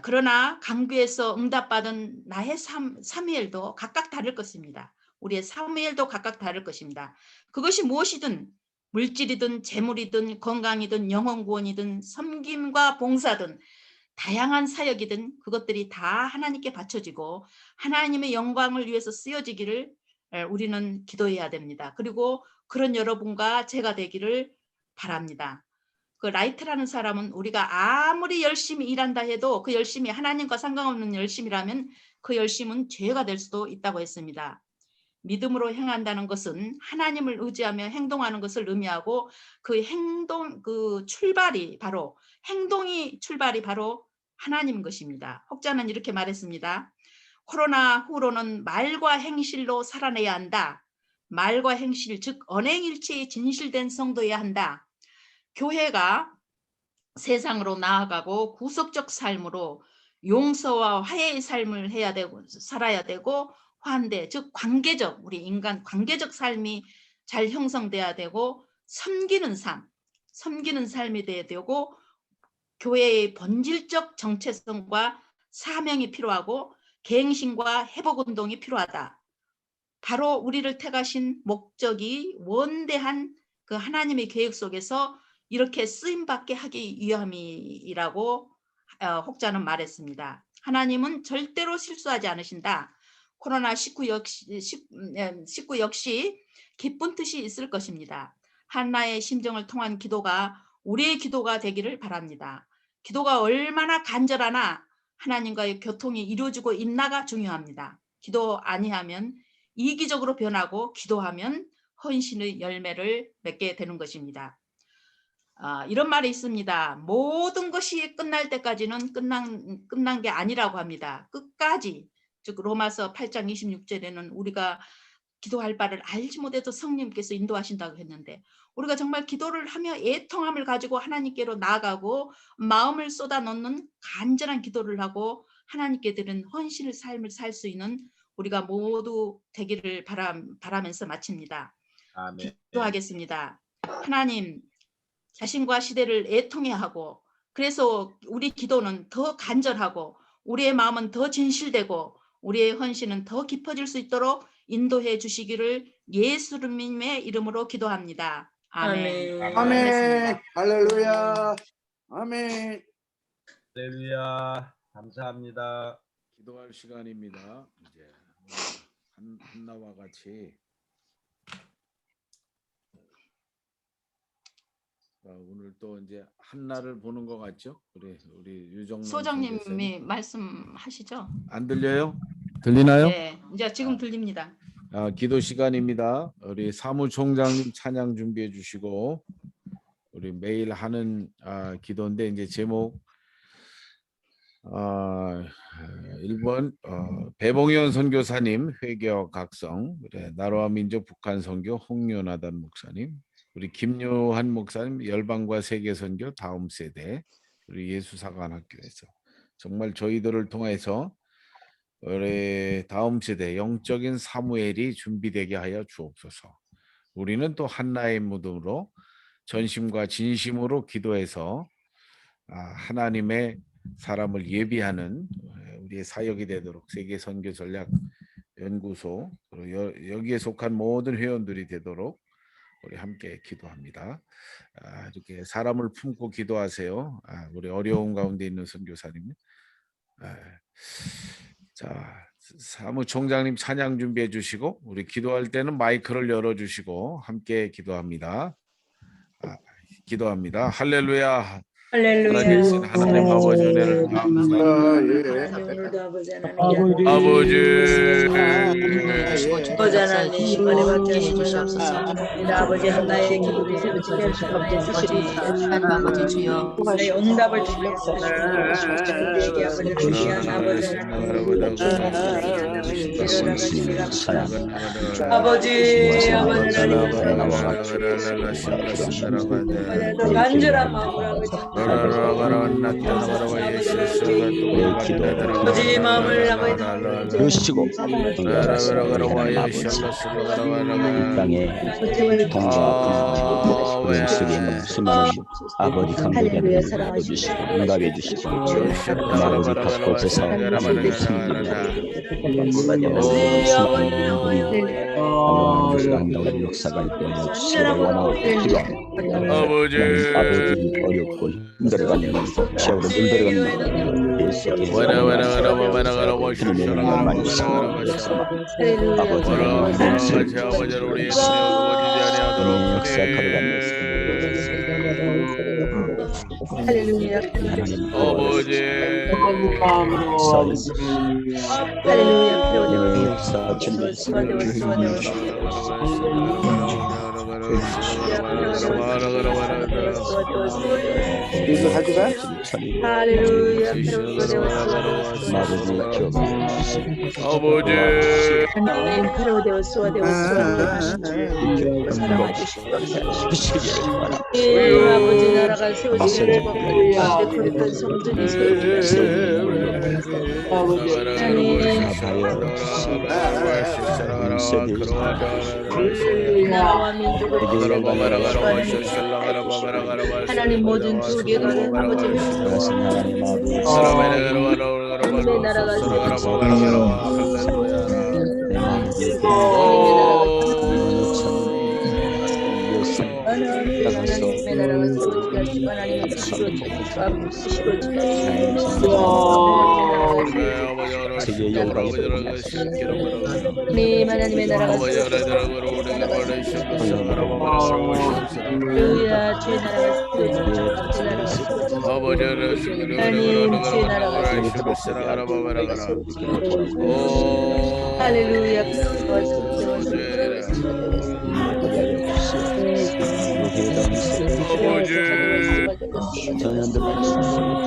그러나 강구에서 응답받은 나의 사무엘도 각각 다를 것입니다. 우리의 사무엘도 각각 다를 것입니다. 그것이 무엇이든, 물질이든 재물이든 건강이든 영혼 구원이든 섬김과 봉사든 다양한 사역이든 그것들이 다 하나님께 바쳐지고 하나님의 영광을 위해서 쓰여지기를 우리는 기도해야 됩니다. 그리고 그런 여러분과 제가 되기를 바랍니다. 그 라이트라는 사람은 우리가 아무리 열심히 일한다 해도 그 열심이 하나님과 상관없는 열심이라면 그 열심은 죄가 될 수도 있다고 했습니다. 믿음으로 행한다는 것은 하나님을 의지하며 행동하는 것을 의미하고 그 행동이 출발이 바로 하나님 것입니다. 혹자는 이렇게 말했습니다. 코로나 후로는 말과 행실로 살아내야 한다. 말과 행실, 즉 언행일치에 진실된 성도여야 한다. 교회가 세상으로 나아가고 구속적 삶으로 용서와 화해의 삶을 해야 되고 살아야 되고 화한대 즉 관계적 우리 인간 관계적 삶이 잘 형성돼야 되고 섬기는 삶이 돼야 되고 교회의 본질적 정체성과 사명이 필요하고 갱신과 회복운동이 필요하다. 바로 우리를 택하신 목적이 원대한 그 하나님의 계획 속에서 이렇게 쓰임받게 하기 위함이라고 혹자는 말했습니다. 하나님은 절대로 실수하지 않으신다. 코로나19 역시 기쁜 뜻이 있을 것입니다. 한나의 심정을 통한 기도가 우리의 기도가 되기를 바랍니다. 기도가 얼마나 간절하나 하나님과의 교통이 이루어지고 있나가 중요합니다. 기도 아니하면 이기적으로 변하고 기도하면 헌신의 열매를 맺게 되는 것입니다. 이런 말이 있습니다. 모든 것이 끝날 때까지는 끝난 게 아니라고 합니다. 끝까지 즉 로마서 8장 26절에는 우리가 기도할 바를 알지 못해도 성령님께서 인도하신다고 했는데 우리가 정말 기도를 하며 애통함을 가지고 하나님께로 나아가고 마음을 쏟아놓는 간절한 기도를 하고 하나님께 드린 헌신의 삶을 살 수 있는 우리가 모두 되기를 바라면서 마칩니다. 아멘. 기도하겠습니다. 하나님 자신과 시대를 애통해 하고 그래서 우리 기도는 더 간절하고 우리의 마음은 더 진실되고 우리의 헌신은 더 깊어질 수 있도록 인도해 주시기를 예수님의 이름으로 기도합니다. 아멘. 아멘. 할렐루야. 아멘. 할렐루야. 감사합니다. 기도할 시간입니다. 이제 한나와 같이 오늘 또 이제 한나를 보는 것 같죠? 우리 유정남 소장님이 말씀하시죠? 안 들려요? 들리나요? 네, 이제 지금 들립니다. 기도 시간입니다. 우리 사무총장님 찬양 준비해 주시고 우리 매일 하는 기도인데 이제 제목 1번 배봉현 선교사님 회개와 각성, 그래, 나라와 민족 북한 선교 홍요나단 목사님, 우리 김요한 목사님 열방과 세계 선교 다음 세대, 우리 예수사관학교에서 정말 저희들을 통해서 우리 다음 세대 영적인 사무엘이 준비되게 하여 주옵소서. 우리는 또 한나의 무덤으로 전심과 진심으로 기도해서 하나님의 사람을 예비하는 우리의 사역이 되도록 세계 선교 전략 연구소 여기에 속한 모든 회원들이 되도록 우리 함께 기도합니다. 이렇게 사람을 품고 기도하세요. 우리 어려운 가운데 있는 선교사님. 자, 사무총장님 찬양 준비해 주시고 우리 기도할 때는 마이크를 열어 주시고 함께 기도합니다. 기도합니다. 할렐루야. 살아계신 하나님 아버지 은혜를 아버지 아버지 하나의 기도를 세우시게 하시옵소서. 아버지 주여 응답을 주옵소서. 우리에게 아버지를 위한 아버지 간절한 마음으로 아버지 아버지 마음을 아버지 그러시고 땅에 동정하고 그런 속에 수많은 아버지 간절히 사랑해주시고 응답해 주시고 아버지 갖고 제사를 섬기는 하나님 역사가 있고 주시기를 원하고 아버지 어렵고 힘들어가는 세월을 힘들어가는 예수께 주님의 많이 사랑하고 아버지 역사 걸어가면서 할렐루야 역사 준비 이거 가져가? 할렐루야. 아버지 하나님 그러되었소 아버지 나라가 세워지는 법까지 거룩한 성전이 나라와 민족을 하나님 모든 주계가 아버지 하나님의 나라가 하나님의 나라가 세워지게 하시고 하나님의 뜻으로 이루어지게 세계의 영광이 네 하나님의 나라가 할렐루야 주의 나라가 세워지게 하나님 주의 나라가 할렐루야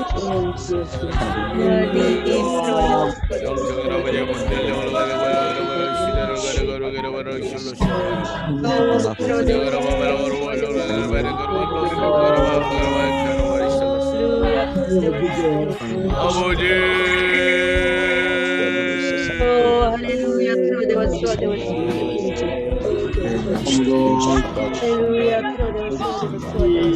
할렐루야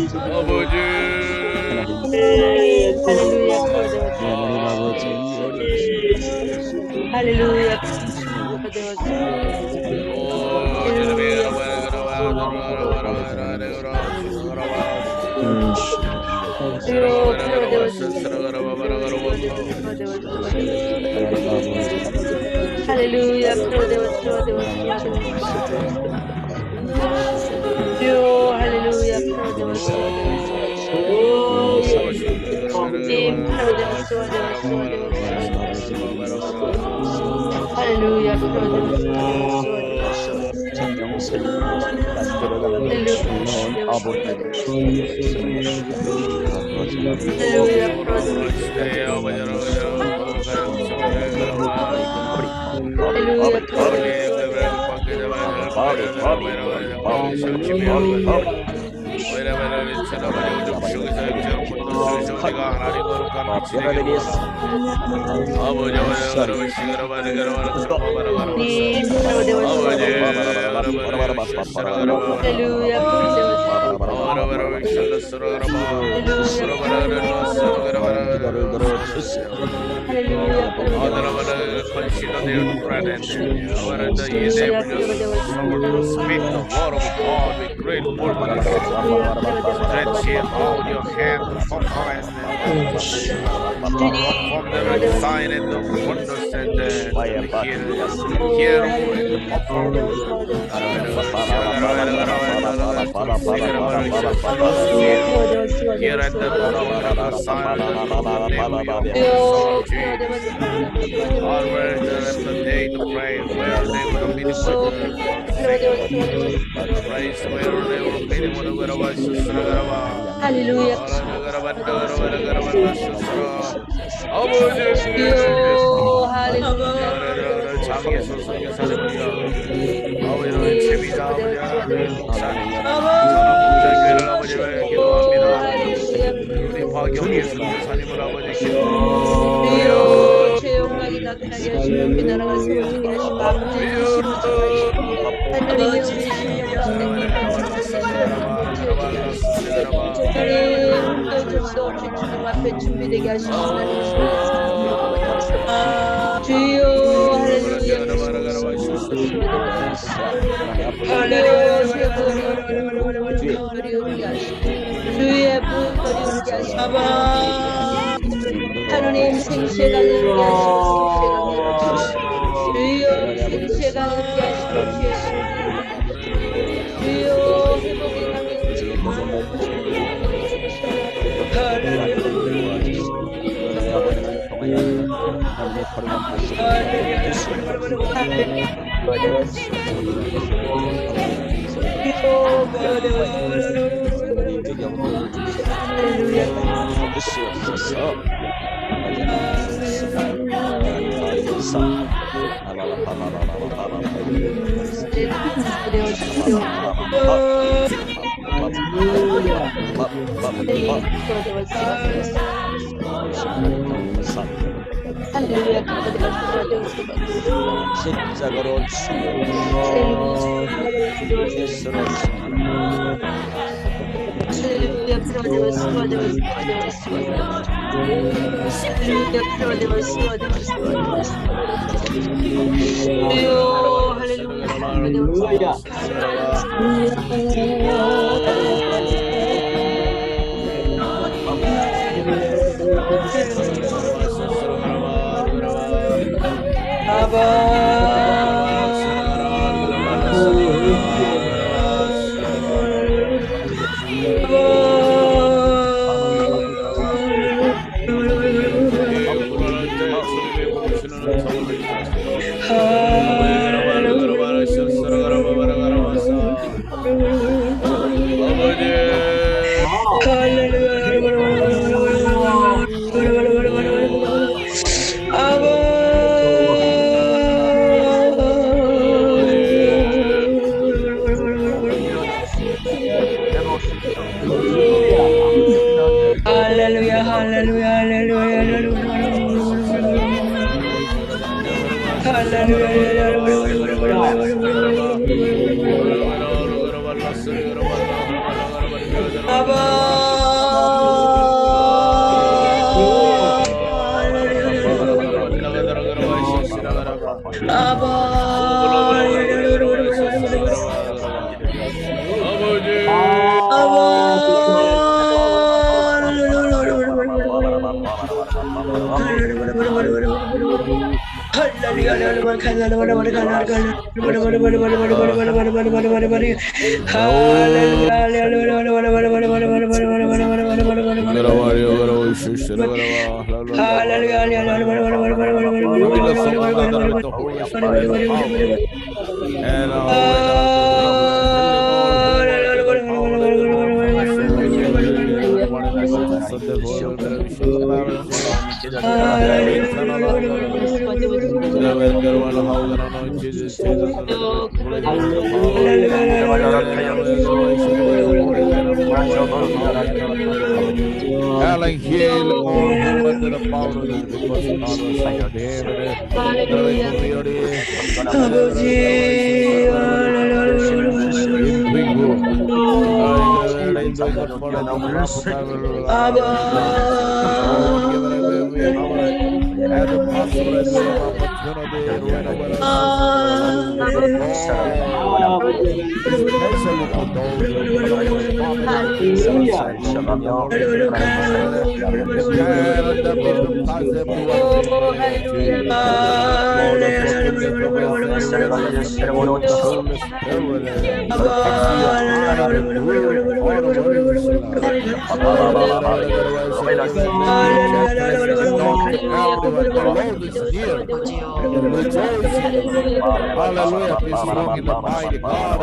할렐루야 할렐루야 할렐루야 준비되게 하시고 주여 주의 부흥거리 오게 하시고 하나님 생체가 흐르게 하시고 주여 생체가 흐르게 하시고 주여 회복의 강이 인적 영혼을 주시옵소서. 십자가로 예수로 Hallelujah, be strong in the mighty God.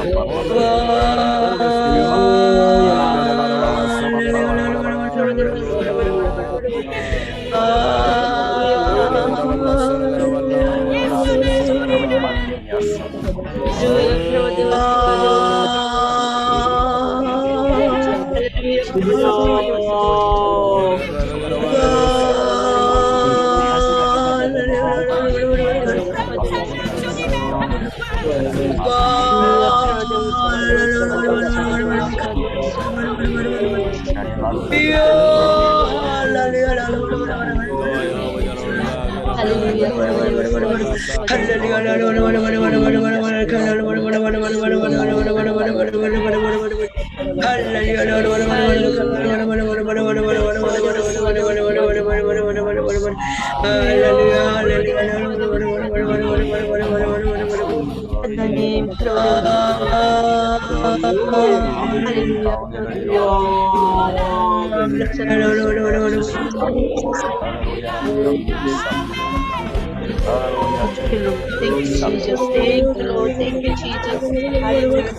Thank you, Jesus. Thank you, Lord. Thank you, Jesus. Hallelujah.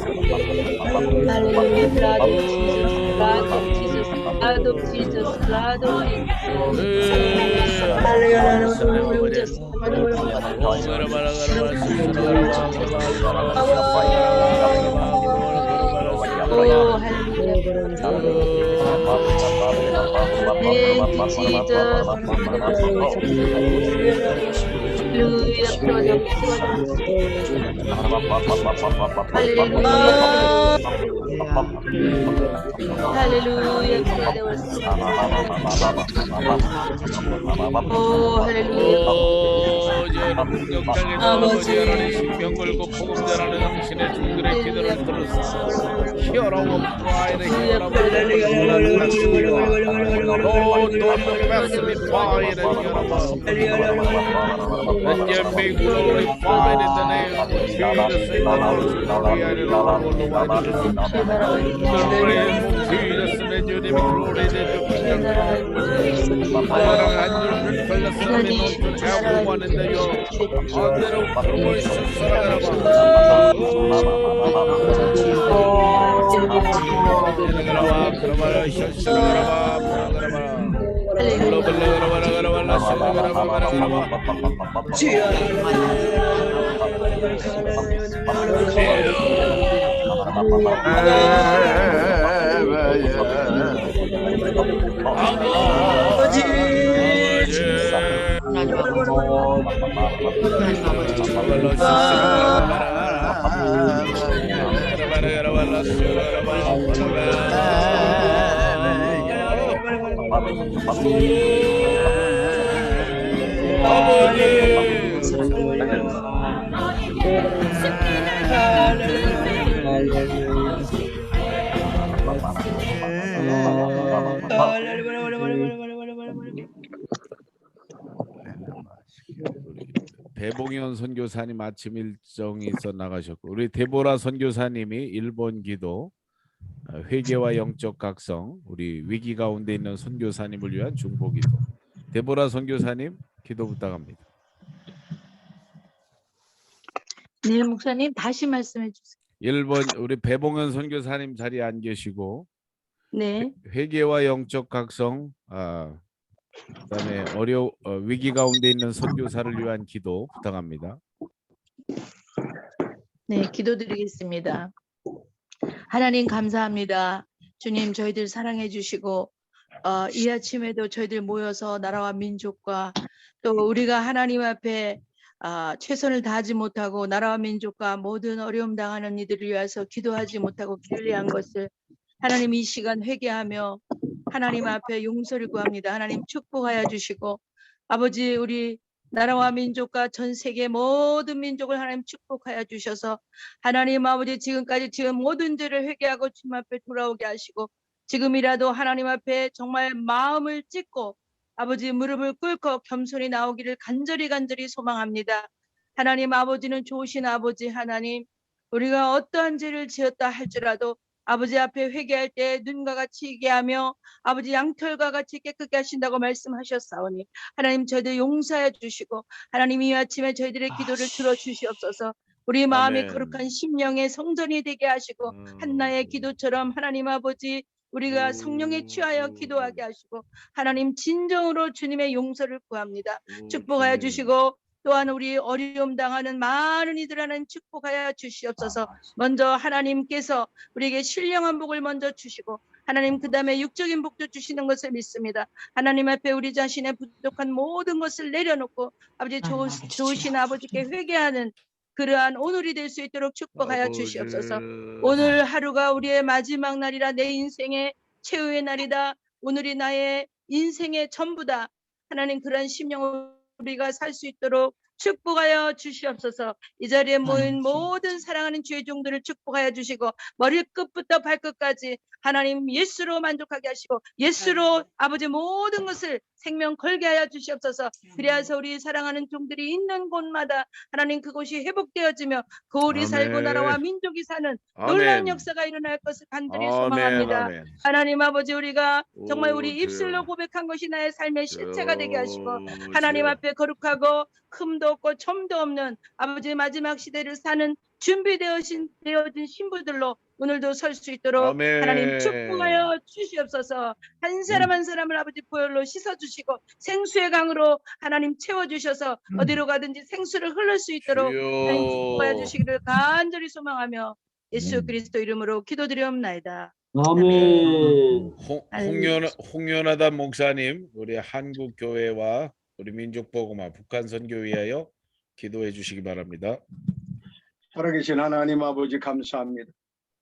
Hallelujah. Blood of Jesus. Blood of Jesus. Blood of Jesus. Blood of Jesus. Hallelujah. Oh, hallelujah. Thank you, Jesus. Hallelujah. Hallelujah. Hallelujah. Oh, hallelujah. 여러분 역사에 아버지 하나님 신명 걸고 복음 전하는 당신의 종들의 기도를 들으소서. Hear our prayer, hear our testimony. Lord, don't pass me by and hear our and you be glorified in the name of Jesus, in the most glory and worldwide. In the name of Jesus, 내 주님이 glory 내 주님 한 줄을 걸렸으니 논전 everyone in the world 반대로 걸고 있어 살아가라 배봉현 선교사님 아침 일정이 있어 나가셨고 우리 데보라 선교사님이 일본 기도 회개와 영적 각성 우리 위기 가운데 있는 선교사님을 위한 중보기도 데보라 선교사님 기도 부탁합니다. 네, 목사님 다시 말씀해 주세요. 1번 우리 배봉현 선교사님 자리에 안 계시고 네. 회개와 영적 각성 그다음에 위기 가운데 있는 선교사를 위한 기도 부탁합니다. 네, 기도드리겠습니다. 하나님 감사합니다. 주님 저희들 사랑해 주시고 이 아침에도 저희들 모여서 나라와 민족과 또 우리가 하나님 앞에 최선을 다하지 못하고 나라와 민족과 모든 어려움 당하는 이들을 위해서 기도하지 못하고 게을리한 것을 하나님 이 시간 회개하며 하나님 앞에 용서를 구합니다. 하나님 축복하여 주시고 아버지 우리 나라와 민족과 전 세계 모든 민족을 하나님 축복하여 주셔서 하나님 아버지 지금까지 지은 모든 죄를 회개하고 주님 앞에 돌아오게 하시고 지금이라도 하나님 앞에 정말 마음을 찢고 아버지 무릎을 꿇고 겸손히 나오기를 간절히 소망합니다. 하나님 아버지는 좋으신 아버지 하나님 우리가 어떠한 죄를 지었다 할지라도 아버지 앞에 회개할 때 눈과 같이 희게 하며 아버지 양털과 같이 깨끗게 하신다고 말씀하셨사오니 하나님 저희들 용서해 주시고 하나님 이 아침에 저희들의 기도를 들어주시옵소서. 우리 마음이 아멘. 거룩한 심령의 성전이 되게 하시고 한나의 기도처럼 하나님 아버지 우리가 성령에 취하여 기도하게 하시고 하나님 진정으로 주님의 용서를 구합니다. 축복하여 주시고 또한 우리 어려움 당하는 많은 이들 하나님 축복하여 주시옵소서. 먼저 하나님께서 우리에게 신령한 복을 먼저 주시고 하나님 그 다음에 육적인 복도 주시는 것을 믿습니다. 하나님 앞에 우리 자신의 부족한 모든 것을 내려놓고 아버지 좋으신 아버지께 회개하는 그러한 오늘이 될 수 있도록 축복하여 주시옵소서. 오늘 하루가 우리의 마지막 날이라 내 인생의 최후의 날이다. 오늘이 나의 인생의 전부다. 하나님 그런 심령을 우리가 살 수 있도록 축복하여 주시옵소서. 이 자리에 모인 모든 사랑하는 주의 종들을 축복하여 주시고 머리끝부터 발끝까지 하나님 예수로 만족하게 하시고 예수로 아버지 모든 것을 생명 걸게 하여 주시옵소서. 그리하여서 우리 사랑하는 종들이 있는 곳마다 하나님 그곳이 회복되어지며 그 우리 살고 나라와 민족이 사는 놀라운 역사가 일어날 것을 간절히 소망합니다. 아멘. 하나님 아버지 우리가 정말 우리 입술로 고백한 것이 나의 삶의 실체가 되게 하시고 하나님 앞에 거룩하고 흠도 없고 점도 없는 아버지 마지막 시대를 사는 준비되어진 신부들로 오늘도 설 수 있도록 아멘. 하나님 축복하여 주시옵소서. 한 사람 한 사람을 아버지 보혈로 씻어주시고 생수의 강으로 하나님 채워주셔서 어디로 가든지 생수를 흘릴 수 있도록 하나님 축복하여 주여. 주시기를 간절히 소망하며 예수 그리스도 이름으로 기도드리옵나이다. 아멘. 홍연하단 목사님, 우리 한국 교회와 우리 민족복음화 북한 선교 위하여 기도해 주시기 바랍니다. 살아계신 하나님 아버지 감사합니다.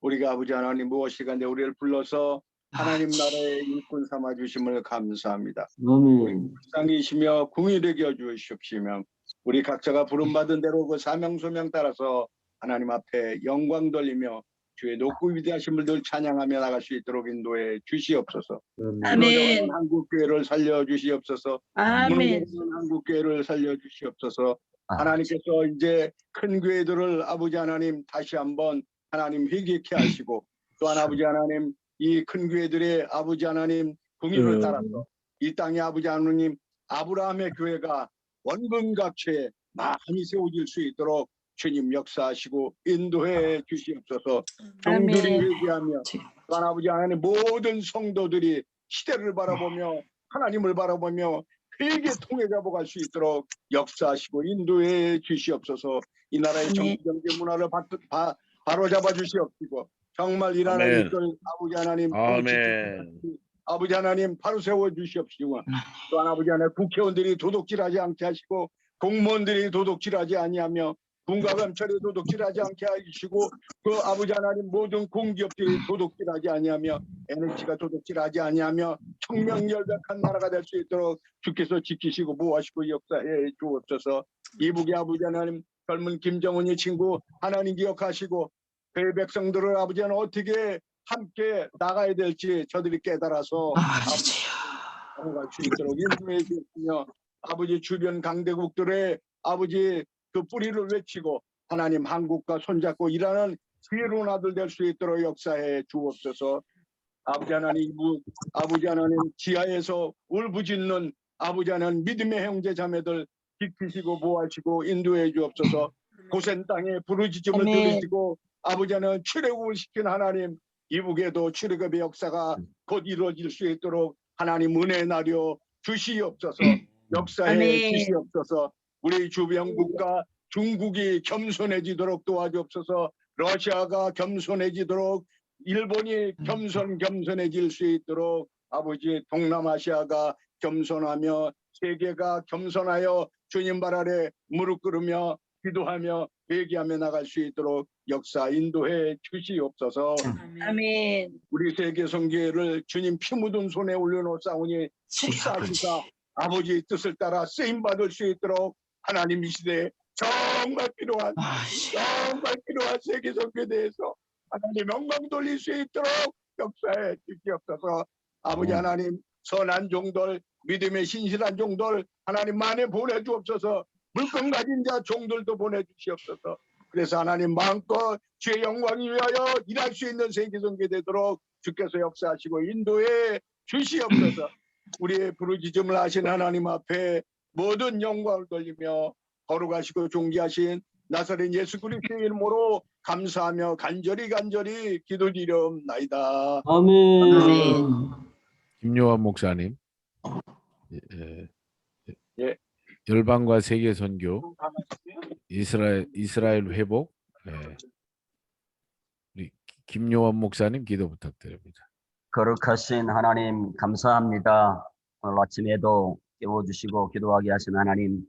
우리가 아버지 하나님 무엇이간에 우리를 불러서 하나님 나라의 일꾼 삼아 주심을 감사합니다. 아멘. 불쌍히시며 궁일하게 여주시옵시며 우리 각자가 부름받은 대로 그 사명 소명 따라서 하나님 앞에 영광 돌리며 주의 높고 위대하심을 늘 찬양하며 나갈 수 있도록 인도해 주시옵소서. 아멘. 한국 교회를 살려 주시옵소서. 아멘. 한국 교회를 살려 주시옵소서. 하나님께서 이제 큰 교회들을 아버지 하나님 다시 한번 하나님 회개케 하시고 또한 아버지 하나님 이 큰 교회들의 아버지 하나님 궁유를 따라서 이 땅의 아버지 하나님 아브라함의 교회가 원근각처에 많이 세워질 수 있도록 주님 역사하시고 인도해 주시옵소서. 종들이 회개하며 또한 아버지 하나님 모든 성도들이 시대를 바라보며 하나님을 바라보며 회개 통해 잡아갈 수 있도록 역사하시고 인도해 주시옵소서. 이 나라의 정치 경제 문화를 바로 잡아 주시옵시고 정말 이 나라를 이끌 아버지 하나님 아멘. 아버지 하나님 바로 세워 주시옵시고 또한 아버지 하나님 국회의원들이 도둑질하지 않게 하시고 공무원들이 도둑질하지 아니하며 군과 검찰이 도둑질하지 않게 하시고 그 아버지 하나님 모든 공기업들이 도둑질하지 아니하며 NH가 도둑질하지 아니하며 청명열백한 나라가 될 수 있도록 주께서 지키시고 보호하시고 역사해 주옵소서. 이북의 아버지 하나님 젊은 김정은이 친구 하나님 기억하시고 그 백성들을 아버지 하나님 어떻게 함께 나가야 될지 저들이 깨달아서 갈 수 있도록 인도해 주시며 아버지 주변 강대국들의 아버지 그 뿌리를 외치고 하나님 한국과 손잡고 일하는 지혜로운 아들 될 수 있도록 역사해 주옵소서. 아버지 하나님 아버지 하나님 지하에서 울부짖는 아버지 하나님 믿음의 형제 자매들 지키시고 보호하시고 인도해 주옵소서. 고센 땅에 부르짖음을 들으시고 아버지 하나님 출애굽을 시킨 하나님 이북에도 출애굽의 역사가 곧 이루어질 수 있도록 하나님 은혜 나려 주시옵소서. 역사해 주시옵소서. 우리 주변 국가 중국이 겸손해지도록 도와주옵소서. 러시아가 겸손해지도록 일본이 겸손해질 수 있도록 아버지 동남아시아가 겸손하며 세계가 겸손하여 주님 발 아래 무릎 꿇으며 기도하며 회개하며 나갈 수 있도록 역사 인도해 주시옵소서. 아멘. 우리 세계 선교회를 주님 피 묻은 손에 올려놓사오니 축사하시사 아버지의 뜻을 따라 쓰임 받을 수 있도록 하나님 이 시대에 정말 필요한 세계 선교대에서 하나님 영광 돌릴 수 있도록 역사해 주시옵소서. 아버지 하나님 선한 종들 믿음의 신실한 종들 하나님 만에 보내주옵소서. 물건 가진 자 종들도 보내주시옵소서. 그래서 하나님 마음껏 주의 영광을 위하여 일할 수 있는 세계 선교되도록 주께서 역사하시고 인도해 주시옵소서. 우리의 부르짖음을 하신 하나님 앞에 모든 영광을 돌리며 거룩하시고 존귀하신 나사렛 예수 그리스도의 이름으로 감사하며 간절히 기도드리옵나이다. 아멘. 김요한 목사님, 열방과 세계 선교, 이스라엘 회복, 우리 김요한 목사님 기도 부탁드립니다. 거룩하신 하나님 감사합니다. 오늘 아침에도 깨워주시고 기도하게 하신 하나님,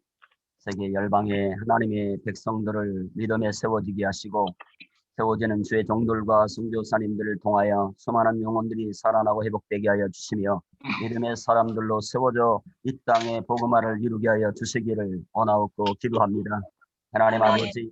세계 열방의 하나님의 백성들을 믿음에 세워지게 하시고 세워지는 주의 종들과 선교사님들을 통하여 수많은 영혼들이 살아나고 회복되게 하여 주시며 믿음의 사람들로 세워져 이 땅에 복음화를 이루게 하여 주시기를 원하옵고 기도합니다. 하나님 아버지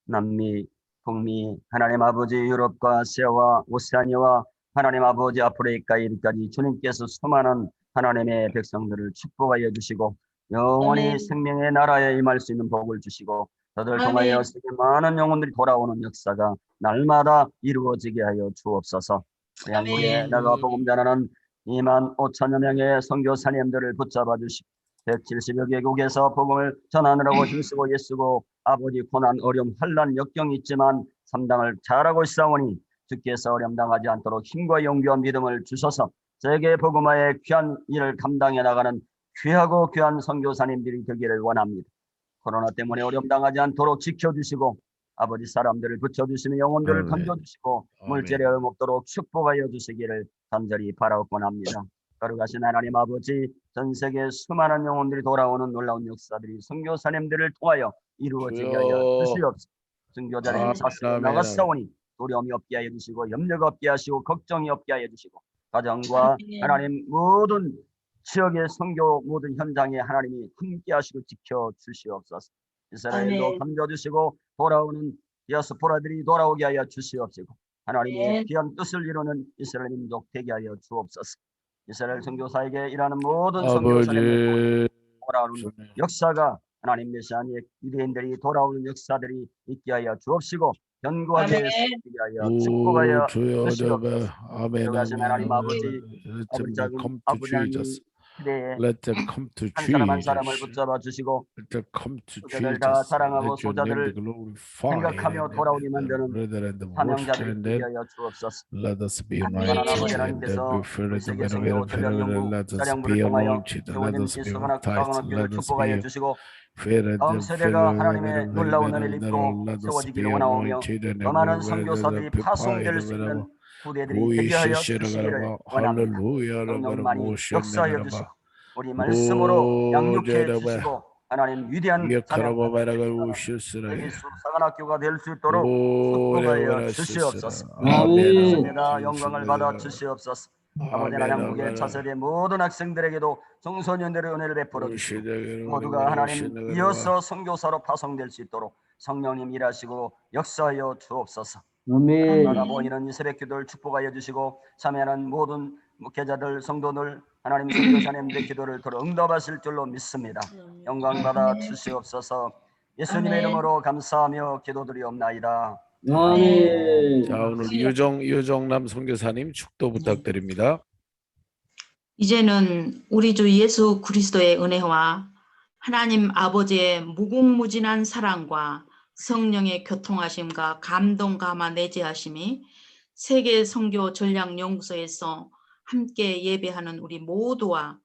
남미, 북미, 하나님 아버지 유럽과 아시아와 오세아니아와 하나님 아버지 아프리카까지 주님께서 수많은 하나님의 백성들을 축복하여 주시고 영원히 생명의 나라에 임할 수 있는 복을 주시고 저들 통하여 세계 많은 영혼들이 돌아오는 역사가 날마다 이루어지게 하여 주옵소서. 양국에 나가 복음 전하는 25,000여 명의 선교사님들을 붙잡아 주시고 170여 개국에서 복음을 전하느라고 힘쓰고 애쓰고 아버지 고난 어려움 환난 역경이 있지만 감당을 잘하고 있사오니 주께서 어려움 당하지 않도록 힘과 용기와 믿음을 주셔서 세계 복음화의 귀한 일을 감당해 나가는 귀하고 귀한 선교사님들이 되기를 원합니다. 코로나 때문에 어려움 당하지 않도록 지켜주시고 아버지 사람들을 붙여주시는 영혼들을 아멘. 건져주시고 아멘. 물질에 없도록 축복하여 주시기를 간절히 바라옵곤 합니다. 거룩하신 하나님 아버지, 전 세계 수많은 영혼들이 돌아오는 놀라운 역사들이 선교사님들을 통하여 이루어지게 하여 주시옵소서. 선교자들이 아멘. 사슬로 아멘. 나가사오니 두려움이 없게 하여 주시고 염려가 없게 하시고 걱정이 없게 하여 주시고 가정과 아멘. 하나님 모든 지역의 선교 모든 현장에 하나님이 함께 하시고 지켜 주시옵소서. 이스라엘도 아멘. 건져주시고 돌아오는 디아스포라들이 돌아오게 하여 주시옵시고 하나님의 아멘. 귀한 뜻을 이루는 이스라엘 민족 되게 하여 주옵소서. 이스라엘 선교사에게 일하는 모든 선교사님들 아버지 돌아오는 역사가 하나님 메시아의 유대인들이 돌아오는 역사들이 있게 하여 주옵시고 견고하게 아멘. 서게 하여 축복하여 주여 주시옵소서. 아멘 거룩하신 하나님 아버지, Let 아버지 them 작은 come to 아버지 하나님 Jesus. 시대에 Let them come to 한 사람 한 사람을 Jesus. 붙잡아 주시고 Let them come to 소자들 다 Jesus. 사랑하고 Let your name be 소자들을 glorified. 생각하며 And 돌아오게 the 만드는 brethren and the 사명자들이 되게 worship 하여 주옵소서. let us be 아멘. 하나님 united. 아버지 And 하나님께서 be filled with 세계 the 선교 전략 연구 let us 사령부를 be 통하여 anointed. Let 세워진 us 이 be 수강학 baptized. 교회를 Let us 축복하여 be 주시고 filled 다음 and 세대가 하나님의 놀라운 은혜를 입고 let us be 세워지기를 원하오며 anointed and 더 많은 선교사들이 파송될 수 있는 부대들이 되게 하여 주시기를 원합니다. 성령만이 역사하여 주시고 우리 말씀으로 양육해 주시고 하나님 위대한 사명을 세계 수사관학교가 될 수 있도록 축복하여 주시옵소서. 아멘. 영광을 받아 주시옵소서. 아버지 하나님 한국의 차세대 모든 학생들에게도 청소년들의 은혜를 베풀어 주시고 모두가 하나님 이어서 선교사로 파송될 수 있도록 성령님 일하시고 역사하여 주옵소서. 아멘. 나라 보이는 이 새벽 기도를 축복하여 주시고 참여하는 모든 목회자들 성도들 하나님 선교사님들의 기도를 들어 응답하실 줄로 믿습니다. 영광 받아 주시옵소서. 예수님의 아멘. 이름으로 감사하며 기도드리옵나이다. 아멘. 자, 오늘 유정남 선교사님 축도 부탁드립니다. 이제는 우리 주 예수 그리스도의 은혜와 하나님 아버지의 무궁무진한 사랑과 성령의 교통하심과 감동 감화 내재하심이 세계 선교 전략 연구소에서 함께 예배하는 우리 모두와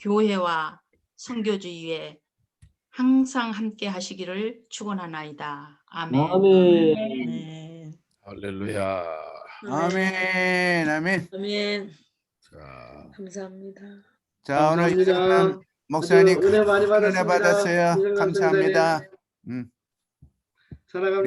교회와 선교주의에 항상 함께 하시기를 축원하나이다. 아멘. 아멘. 할렐루야. 아멘, 아멘. 아멘. 자, 감사합니다. 자, 오늘 감사합니다. 이정남 목사님 은혜 많이 큰 은혜 받았습니다. 받았어요. 이정남 감사합니다. 사랑합니다.